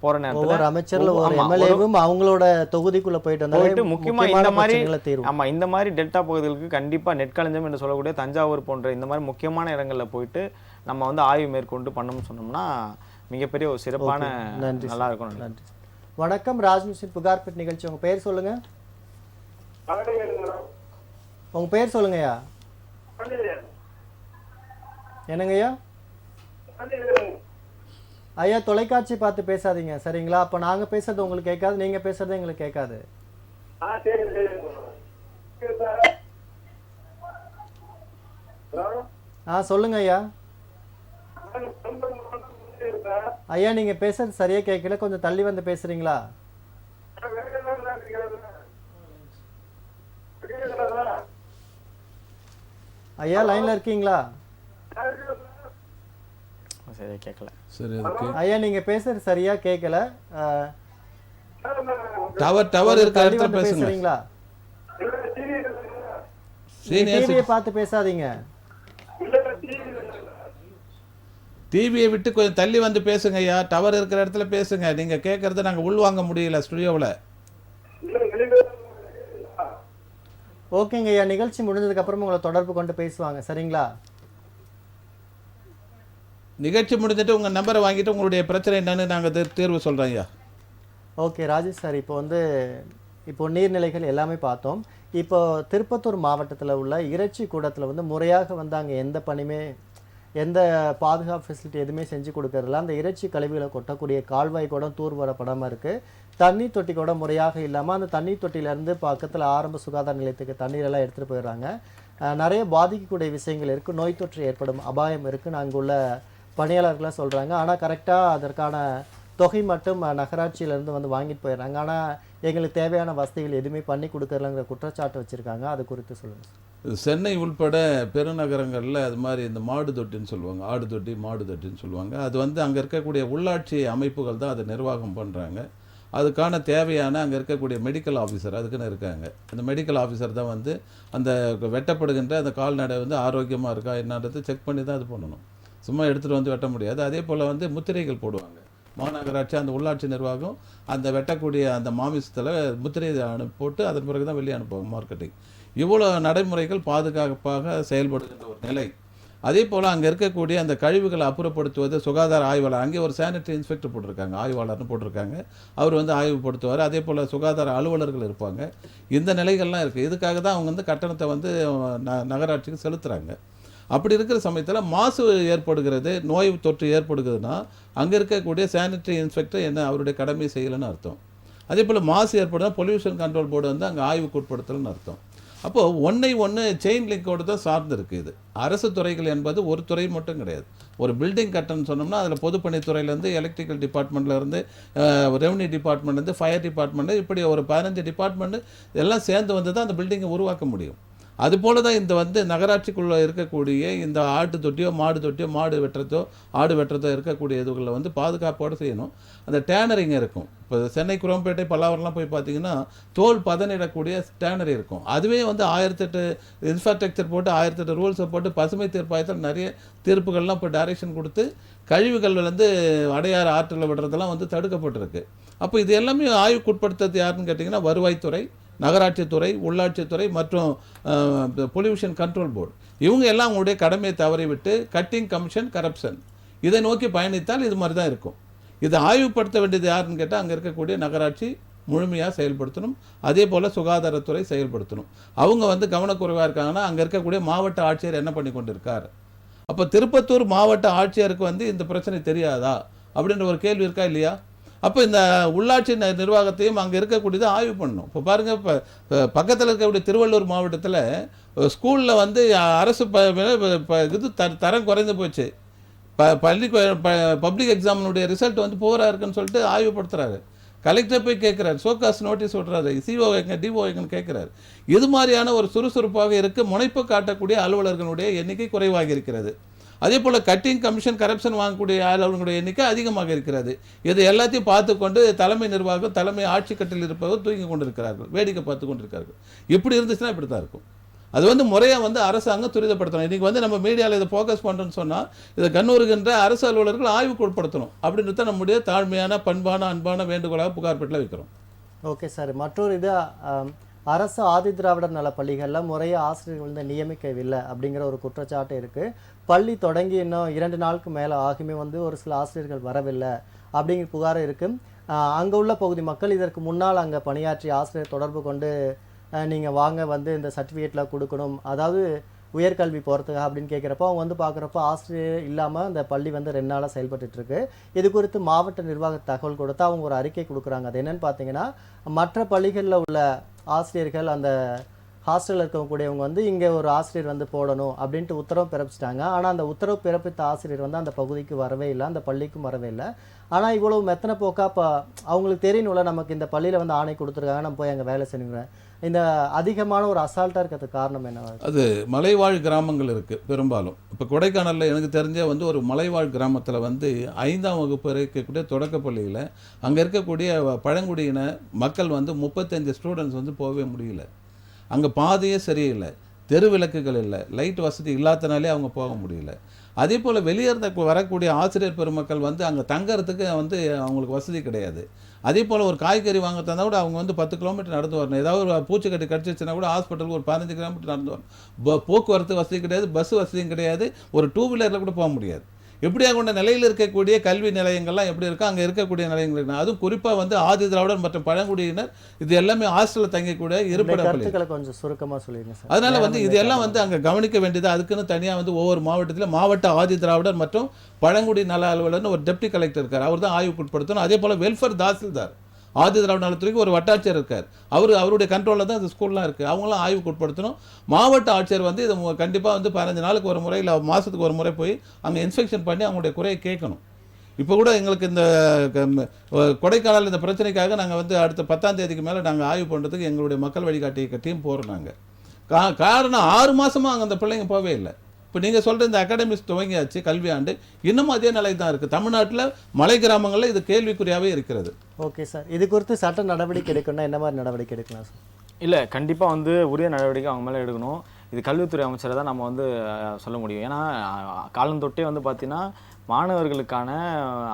போகிற நேரத்தில் அமைச்சர்ல ஒரு எம்எல்ஏவும் அவங்களோட தொகுதிக்குள்ளே போயிட்டு முக்கியமாக இந்த மாதிரி டெல்டா பகுதிகளுக்கு கண்டிப்பாக நெற்களஞ்சம் என்று சொல்லக்கூடிய தஞ்சாவூர் போன்ற இந்த மாதிரி முக்கியமான இடங்களில் போயிட்டு நம்ம வந்து ஆய்வு மேற்கொண்டு பண்ணணும்னு சொன்னோம்னா மிகப்பெரிய ஒரு சிறப்பான நல்லா இருக்கும். நன்றி. வணக்கம், ராஜ்மிஷன் புகார் பெட் நிகழ்ச்சி. உங்க பேர் சொல்லுங்க. உங்க பேர் சொல்லுங்கய்யா. என்னங்கய்யா? ஐயா, தொலைக்காட்சி பார்த்து பேசாதீங்க சரிங்களா? அப்ப நாங்க பேசுறது உங்களுக்கு கேட்காது, நீங்க பேசுறது எங்களுக்கு கேட்காது. சொல்லுங்க ஐயா. ஐயா, நீங்க பேசுறது சரியா கேட்கல, கொஞ்சம் தள்ளி வந்து பேசுறீங்களா? ஐயா, லைன்ல இருக்கீங்களா? சரியா கேட்கல. சரி, ஐயா நீங்க பேசுறது சரியா கேட்கல. டவர் இருக்க இடத்துல பேசுறீங்களா? டிவியை பார்த்து பேசாதீங்க. டிவியை விட்டு கொஞ்சம் தள்ளி வந்து பேசுங்க ஐயா. டவர் இருக்கிற இடத்துல பேசுங்க. நீங்க கேட்கறத நாங்க உள்வாங்க முடியல ஸ்டுடியோவில். ஓகேங்க ஐயா, நிகழ்ச்சி முடிஞ்சதுக்கு அப்புறம் உங்களை தொடர்பு கொண்டு பேசுவாங்க சரிங்களா? நிகழ்ச்சி முடிஞ்சிட்டு உங்க நம்பரை வாங்கிட்டு உங்களுடைய பிரச்சனை என்னன்னு நாங்க தீர்வு சொல்றோம் ஐயா. ஓகே ராஜேஷ் சார், இப்போ நீர்நிலைகள் எல்லாமே பார்த்தோம். இப்போ திருப்பத்தூர் மாவட்டத்தில் உள்ள இறைச்சி கூடத்தில் வந்து முறையாக வந்து அங்கே எந்த பணியுமே எந்த பாதுகாப்பு ஃபெசிலிட்டி எதுவுமே செஞ்சு கொடுக்கறதில்ல. அந்த இறைச்சி கழிவுகளை கொட்டக்கூடிய கால்வாய் கூட தூர்வாரப்படாமல் இருக்குது. தண்ணீர் தொட்டி கூட முறையாக இல்லாமல் அந்த தண்ணீர் தொட்டியிலேருந்து பக்கத்தில் ஆரம்ப சுகாதார நிலையத்துக்கு தண்ணீரெல்லாம் எடுத்துகிட்டு போயிடுறாங்க. நிறைய பாதிக்கக்கூடிய விஷயங்கள் இருக்குது, நோய் தொற்று ஏற்படும் அபாயம் இருக்குதுன்னு அங்கே உள்ள பணியாளர்களாக சொல்கிறாங்க. ஆனால் கரெக்டாக அதற்கான தொகை மட்டும் நகராட்சியிலேருந்து வந்து வாங்கிட்டு போயிடுறாங்க. ஆனால் எங்களுக்கு தேவையான வசதிகள் எதுவுமே பண்ணி கொடுக்கறலங்கிற குற்றச்சாட்டு வச்சுருக்காங்க. அது குறித்து சொல்லுங்கள். சென்னை உள்பட பெருநகரங்களில் அது மாதிரி இந்த மாடு தொட்டின்னு சொல்லுவாங்க, ஆடு தொட்டி மாடு தொட்டின்னு சொல்லுவாங்க. அது வந்து அங்கே இருக்கக்கூடிய உள்ளாட்சி அமைப்புகள் தான் அதை நிர்வாகம் பண்ணுறாங்க. அதுக்கான தேவையான அங்கே இருக்கக்கூடிய மெடிக்கல் ஆஃபீஸர் அதுக்குன்னு இருக்காங்க. அந்த மெடிக்கல் ஆஃபீஸர் தான் வந்து அந்த வெட்டப்படுகின்ற அந்த கால்நடை வந்து ஆரோக்கியமாக இருக்கா என்னன்றது செக் பண்ணி தான் அது பண்ணணும். சும்மா எடுத்துகிட்டு வந்து வெட்ட முடியாது. அதே போல் வந்து முத்திரைகள் போடுவாங்க. மாநகராட்சி அந்த உள்ளாட்சி நிர்வாகம் அந்த வெட்டக்கூடிய அந்த மாமிசத்தில் முத்திரை போட்டு அதன் பிறகு தான் வெளியே அனுப்புவாங்க மார்க்கெட்டிங். இவ்வளோ நடைமுறைகள் பாதுகாப்பாக செயல்படுகின்ற ஒரு நிலை. அதே போல் அங்கே இருக்கக்கூடிய அந்த கழிவுகளை அப்புறப்படுத்துவது சுகாதார ஆய்வாளர், அங்கே ஒரு சானிட்டரி இன்ஸ்பெக்டர் போட்டிருக்காங்க, ஆய்வாளர்னு போட்டிருக்காங்க. அவர் வந்து ஆய்வுப்படுத்துவார். அதே போல் சுகாதார அலுவலர்கள் இருப்பாங்க. இந்த நிலைகள்லாம் இருக்குது. இதுக்காக தான் அவங்க வந்து கட்டணத்தை வந்து நகராட்சிக்கு செலுத்துகிறாங்க. அப்படி இருக்கிற சமயத்தில் மாசு ஏற்படுகிறது, நோய் தொற்று ஏற்படுகிறதுனா அங்கே இருக்கக்கூடிய சானிட்டரி இன்ஸ்பெக்டர் என்ன அவருடைய கடமையை செய்யலைன்னு அர்த்தம். அதே போல் மாசு ஏற்படுதா பொல்யூஷன் கண்ட்ரோல் போர்டு வந்து அங்கே ஆய்வுக்கு உட்படுத்தலைன்னு அர்த்தம். அப்போது ஒன்று செயின் லிங்கோடு தான் சார்ந்து இருக்குது. இது அரசு துறைகள் என்பது ஒரு துறை மட்டும் கிடையாது. ஒரு பில்டிங் கட்டணும்னு சொன்னோம்னா அதில் பொதுப்பணித்துறையிலேருந்து எலக்ட்ரிக்கல் டிபார்ட்மெண்ட்லேருந்து ரெவன்யூ டிபார்ட்மெண்ட்லேருந்து ஃபயர் டிபார்ட்மெண்ட்டு இப்படி ஒரு 15 டிபார்ட்மெண்ட்டு எல்லாம் சேர்ந்து வந்து தான் அந்த பில்டிங்கை உருவாக்க முடியும். அதுபோல தான் இந்த வந்து நகராட்சிக்குள்ளே இருக்கக்கூடிய இந்த ஆட்டு தொட்டியோ மாடு தொட்டியோ மாடு வெட்டுறதோ ஆடு வெட்டுறதோ இருக்கக்கூடிய இதுகளில் வந்து பாதுகாப்போடு செய்யணும். அந்த டேனரிங் இருக்கும். இப்போ சென்னை குரோம்பேட்டை பல்லாவரம்லாம் போய் பார்த்தீங்கன்னா தோல் பதனிடக்கூடிய டேனரி இருக்கும். அதுவே வந்து 1008 இன்ஃப்ராஸ்ட்ரக்சர் போட்டு 1008 ரூல்ஸை போட்டு பசுமை தீர்ப்பாயத்தில் நிறைய தீர்ப்புகள்லாம் இப்போ டைரக்ஷன் கொடுத்து கழிவுகள் வந்து அடையாறு ஆற்றில் விடுறதெல்லாம் வந்து தடுக்கப்பட்டிருக்கு. அப்போ இது எல்லாமே ஆய்வுக்குட்படுத்துறது யாருன்னு கேட்டிங்கன்னா வருவாய்த்துறை, நகராட்சித்துறை, உள்ளாட்சித்துறை மற்றும் பொல்யூஷன் கண்ட்ரோல் போர்டு. இவங்க எல்லாம் அவங்களுடைய கடமையை தவறிவிட்டு கட்டிங் கமிஷன் கரப்ஷன் இதை நோக்கி பயணித்தால் இது மாதிரி தான் இருக்கும். இதை ஆய்வுப்படுத்த வேண்டியது யாருன்னு கேட்டால் அங்கே இருக்கக்கூடிய நகராட்சி முழுமையாக செயல்படுத்தணும். அதே போல் சுகாதாரத்துறை செயல்படுத்தணும். அவங்க வந்து கவனக்குறைவாக இருக்காங்கன்னா அங்கே இருக்கக்கூடிய மாவட்ட ஆட்சியர் என்ன பண்ணி கொண்டு இருக்கார்? அப்போ திருப்பத்தூர் மாவட்ட ஆட்சியருக்கு வந்து இந்த பிரச்சனை தெரியாதா அப்படின்ற ஒரு கேள்வி இருக்கா இல்லையா? அப்போ இந்த உள்ளாட்சி நிர்வாகத்தையும் அங்கே இருக்கக்கூடியதை ஆய்வு பண்ணணும். இப்போ பாருங்கள், இப்போ பக்கத்தில் இருக்கக்கூடிய திருவள்ளூர் மாவட்டத்தில் ஸ்கூலில் வந்து அரசு இது தரம் குறைந்து போச்சு. பப்ளிக் எக்ஸாமினுடைய ரிசல்ட் வந்து போராக இருக்குன்னு சொல்லிட்டு ஆய்வுப்படுத்துகிறாரு. கலெக்டர் போய் கேட்குறாரு, ஷோகாஸ் நோட்டீஸ் விட்றாரு, சிஓ எங்க டிஓ எங்கன்னு கேட்குறாரு. இது மாதிரியான ஒரு சுறுசுறுப்பாக இருக்க முனைப்பு காட்டக்கூடிய அலுவலர்களுடைய எண்ணிக்கை குறைவாக இருக்கிறது. அதே போல் கட்டிங் கமிஷன் கரப்ஷன் வாங்கக்கூடிய அலுவலர்களுடைய எண்ணிக்கை அதிகமாக இருக்கிறது. இது எல்லாத்தையும் பார்த்து கொண்டு தலைமை நிர்வாகம் தலைமை ஆட்சி கட்டில் இருப்பவர் தூங்கி கொண்டிருக்கிறார்கள், வேடிக்கை பார்த்து கொண்டிருக்கிறார்கள். இப்படி இருந்துச்சுன்னா இப்படி தான் இருக்கும். அது வந்து முறையாக வந்து அரசாங்கம் துரிதப்படுத்தணும். இன்றைக்கி வந்து நம்ம மீடியாவில் இதை ஃபோக்கஸ் பண்ணுறோன்னு சொன்னால் இதை கண்ணூருகின்ற அரசு அலுவலர்கள் ஆய்வுக்கு உட்படுத்தணும் அப்படின்னு தான் நம்முடைய தாழ்மையான பண்பான அன்பான வேண்டுகோளாக புகார்பெட்டில் வைக்கிறோம். Okay sir. மற்றொரு இது அரசு ஆதி திராவிடர் நல பள்ளிகளில் முறையாக ஆசிரியர்கள் வந்து நியமிக்கவில்லை அப்படிங்கிற ஒரு குற்றச்சாட்டு இருக்குது. பள்ளி தொடங்கி இன்னும் 2 நாளுக்கு மேலே ஆகுமே வந்து ஒரு சில ஆசிரியர்கள் வரவில்லை அப்படிங்கிற புகார் இருக்குது. அங்கே உள்ள பகுதி மக்கள் இதற்கு முன்னால் அங்கே பணியாற்றிய ஆசிரியர் தொடர்பு கொண்டு நீங்கள் வாங்க வந்து இந்த சர்டிஃபிகேட்லாம் கொடுக்கணும், அதாவது உயர்கல்வி போகிறதுக்காக அப்படின்னு கேட்குறப்போ அவங்க வந்து பார்க்குறப்போ ஆசிரியர் இல்லாமல் அந்த பள்ளி வந்து 2 நாளாக செயல்பட்டுருக்கு. இது குறித்து மாவட்ட நிர்வாக தகவல் கொடுத்து அவங்க ஒரு அறிக்கை கொடுக்குறாங்க. அது என்னென்னு பார்த்தீங்கன்னா, மற்ற பள்ளிகளில் உள்ள ஆசிரியர்கள் அந்த ஹாஸ்டலில் இருக்கக்கூடியவங்க வந்து இங்கே ஒரு ஆசிரியர் வந்து போடணும் அப்படின்ட்டு உத்தரவு பிறப்பிச்சிட்டாங்க. ஆனால் அந்த உத்தரவு பிறப்பித்த ஆசிரியர் வந்து அந்த பகுதிக்கு வரவே இல்லை, அந்த பள்ளிக்கும் வரவே இல்லை. ஆனால் இவ்வளவு மெத்தனை போக்கா இப்போ அவங்களுக்கு தெரியணும்ல, நமக்கு இந்த பள்ளியில் வந்து ஆணை கொடுத்துருக்காங்க, நம்ம போய் அங்கே வேலை செய்யணுங்கிறேன். இந்த அதிகமான ஒரு அசால்ட்டாக இருக்கிறதுக்கு காரணம் என்ன? அது மலைவாழ் கிராமங்கள் இருக்குது பெரும்பாலும். இப்போ கொடைக்கானலில் எனக்கு தெரிஞ்ச வந்து ஒரு மலைவாழ் கிராமத்தில் வந்து 5ஆம் வகுப்பு இருக்கக்கூடிய தொடக்கப்பள்ளியில் அங்கே இருக்கக்கூடிய பழங்குடியின மக்கள் வந்து 35 ஸ்டூடெண்ட்ஸ் வந்து போகவே முடியல. அங்கே பாதையே சரியில்லை, தெரு விளக்குகள் இல்லை, லைட் வசதி இல்லாதனாலே அவங்க போக முடியல. அதே போல் வெளியே இருந்த வரக்கூடிய ஆசிரியர் பெருமக்கள் வந்து அங்கே தங்கறதுக்கு வந்து அவங்களுக்கு வசதி கிடையாது. அதே போல் ஒரு காய்கறி வாங்க தந்தால் கூட அவங்க வந்து 10 கிலோமீட்டர் நடந்து வரணும். ஏதாவது ஒரு பூச்சிக்கட்டி கடிச்சிச்சுன்னா கூட ஹாஸ்பிட்டலுக்கு ஒரு 15 கிலோமீட்டர் நடந்து வரணும். போக்குவரத்து வசதி கிடையாது, பஸ் வசதியும் கிடையாது, ஒரு 2 வீலரில் கூட போக முடியாது. இப்படியாக கொண்ட நிலையில் இருக்கக்கூடிய கல்வி நிலையங்கள்லாம் எப்படி இருக்கோ அங்கே இருக்கக்கூடிய நிலையங்கள், அதுவும் குறிப்பாக வந்து ஆதி திராவிடர் மற்றும் பழங்குடியினர் இது எல்லாமே ஹாஸ்டலில் தங்கக்கூடிய இருப்பிட கொஞ்சம் சுருக்கமாக சொல்லிடுங்க சார். அதனால வந்து இது எல்லாம் வந்து அங்கே கவனிக்க வேண்டியது. அதுக்குன்னு தனியாக வந்து ஒவ்வொரு மாவட்டத்திலும் மாவட்ட ஆதி திராவிடர் மற்றும் பழங்குடி நல அலுவலர்னு ஒரு டெப்டி கலெக்டர் இருக்கார், அவர் தான் ஆய்வுக்கு உட்படுத்தணும். அதே போல் வெல்ஃபேர் தாசில்தார் ஆதி திராவிட நலத்துறைக்கு ஒரு வட்டாட்சியர் இருக்கார், அவருடைய கண்ட்ரோலில் தான் இந்த ஸ்கூல்லாம் இருக்குது, அவங்களாம் ஆய்வுக்கு உட்படுத்தணும். மாவட்ட ஆட்சியர் வந்து இது கண்டிப்பாக வந்து 15 நாளுக்கு ஒரு முறை இல்லை மாதத்துக்கு ஒரு முறை போய் அங்கே இன்ஸ்பெக்ஷன் பண்ணி அவங்களுடைய குறையை கேட்கணும். இப்போ கூட எங்களுக்கு இந்த கொடைக்கானல் இந்த பிரச்சனைக்காக நாங்கள் வந்து அடுத்த 10ஆம் தேதிக்கு மேலே நாங்கள் ஆய்வு பண்ணுறதுக்கு எங்களுடைய மக்கள் வழிகாட்டி டீம் போகிறோம். நாங்கள் காரணம் 6 மாதமாக அங்கே அந்த பிள்ளைங்க போகவே இல்லை. இப்போ நீங்கள் சொல்கிற இந்த அகாடமிஸ் துவங்கியாச்சு கல்வி ஆண்டு, இன்னமும் அதே நிலை தான் இருக்குது. தமிழ்நாட்டில் மலை கிராமங்களில் இது கேள்விக்குறியாகவே இருக்கிறது. Okay sir. இது குறித்து சட்ட நடவடிக்கை எடுக்கணும்னா என்ன மாதிரி நடவடிக்கை எடுக்கலாம் சார்? இல்லை, கண்டிப்பாக வந்து உரிய நடவடிக்கை அவங்க மேலே எடுக்கணும். இது கல்வித்துறை அமைச்சரை தான் நம்ம வந்து சொல்ல முடியும். ஏன்னா காலந்தொட்டே வந்து பார்த்திங்கன்னா மாணவர்களுக்கான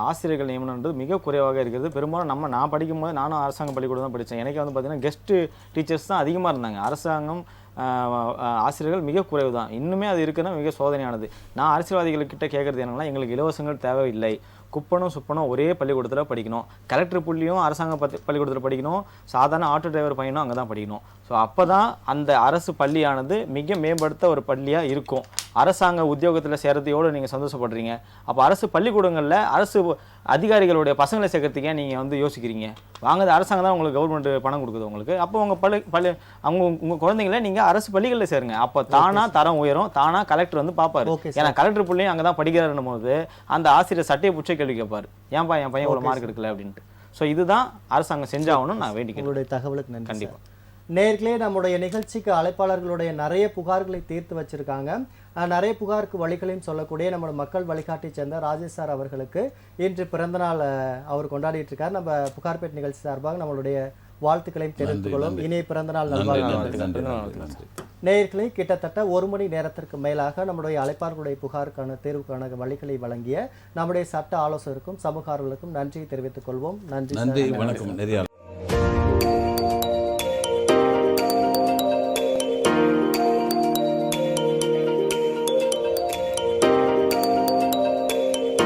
ஆசிரியர்கள் நியமனம்ன்றது மிக குறைவாக இருக்கிறது. பெரும்பாலும் நான் படிக்கும்போது நானும் அரசாங்க பள்ளிக்கூடம் தான் படித்தேன். எனக்கு வந்து பார்த்திங்கன்னா கெஸ்ட்டு டீச்சர்ஸ் தான் அதிகமாக இருந்தாங்க. அரசாங்கம் ஆசிரியர்கள் மிக குறைவு தான். இன்னுமே அது இருக்குன்னா மிக சோதனையானது. நான் அரசியல்வாதிகள்கிட்ட கேட்குறது என்னன்னா, எங்களுக்கு இலவசங்கள் தேவையில்லை, குப்பனும் சுப்பனும் ஒரே பள்ளிக்கூடத்தில் படிக்கணும், கலெக்டர் புள்ளியும் அரசாங்க பள்ளிக்கூடத்தில் படிக்கணும், சாதாரண ஆட்டோ டிரைவர் பையனும் அங்கே தான் படிக்கணும். ஸோ அப்போ தான் அந்த அரசு பள்ளியானது மிக மேம்படுத்த ஒரு பள்ளியாக இருக்கும். அரசாங்க உத்தியோகத்தில் சேர்றதையோடு நீங்கள் சந்தோஷப்படுறீங்க, அப்போ அரசு பள்ளிக்கூடங்களில் அரசு அதிகாரிகளுடைய பசங்களை சேர்க்கறதுக்கே நீங்கள் வந்து யோசிக்கிறீங்க. வாங்க, அரசாங்கம் தான் உங்களுக்கு கவர்மெண்ட் பணம் கொடுக்குது உங்களுக்கு. அப்போ உங்கள் உங்கள் குழந்தைங்கள நீங்கள் அரசு பள்ளிகளில் சேருங்க. அப்போ தானாக தரம் உயரும், தானாக கலெக்டர் வந்து பார்ப்பாரு. ஏன்னா கலெக்டர் பிள்ளையும் அங்கே தான் படிக்கிறாருன்னும் போது அந்த ஆசிரியர் சட்டையை புடிச்ச கேள்வி கேட்பார், என் பையன் இவ்வளோ மார்க் எடுக்கல அப்படின்ட்டு. ஸோ இதுதான் அரசாங்கம் செஞ்சாகணும். நான் வேண்டிக்கிறேன். உங்களுடைய தகவலுக்கு நன்றி. கண்டிப்பாக நேர்களே, நம்முடைய நிகழ்ச்சிக்கு அழைப்பாளர்களுடைய நிறைய புகார்களை தீர்த்து வச்சிருக்காங்க. நிறைய புகாருக்கு வழிகளையும் சொல்லக்கூடிய நம்மளோட மக்கள் வழிகாட்டி சேர்ந்த ராஜேஷ் சார் அவர்களுக்கு இன்று பிறந்தநாள் அவர் கொண்டாடிட்டு இருக்கார். நம்ம புகார்பேட் நிகழ்ச்சி சார்பாக நம்மளுடைய வாழ்த்துக்களையும் தெரிவித்துக் கொள்ளும். இனிய பிறந்தநாள் நல்வாழ்த்துக்கள். நேயர்களை கிட்டத்தட்ட 1 மணி நேரத்திற்கு மேலாக நம்முடைய அழைப்பாளர்களுடைய புகாருக்கான தேர்வுக்கான வழிகளை வழங்கிய நம்முடைய சட்ட ஆலோசகருக்கும் சமூக ஆர்வலருக்கும் நன்றியை தெரிவித்துக் கொள்வோம். நன்றி. வணக்கம்.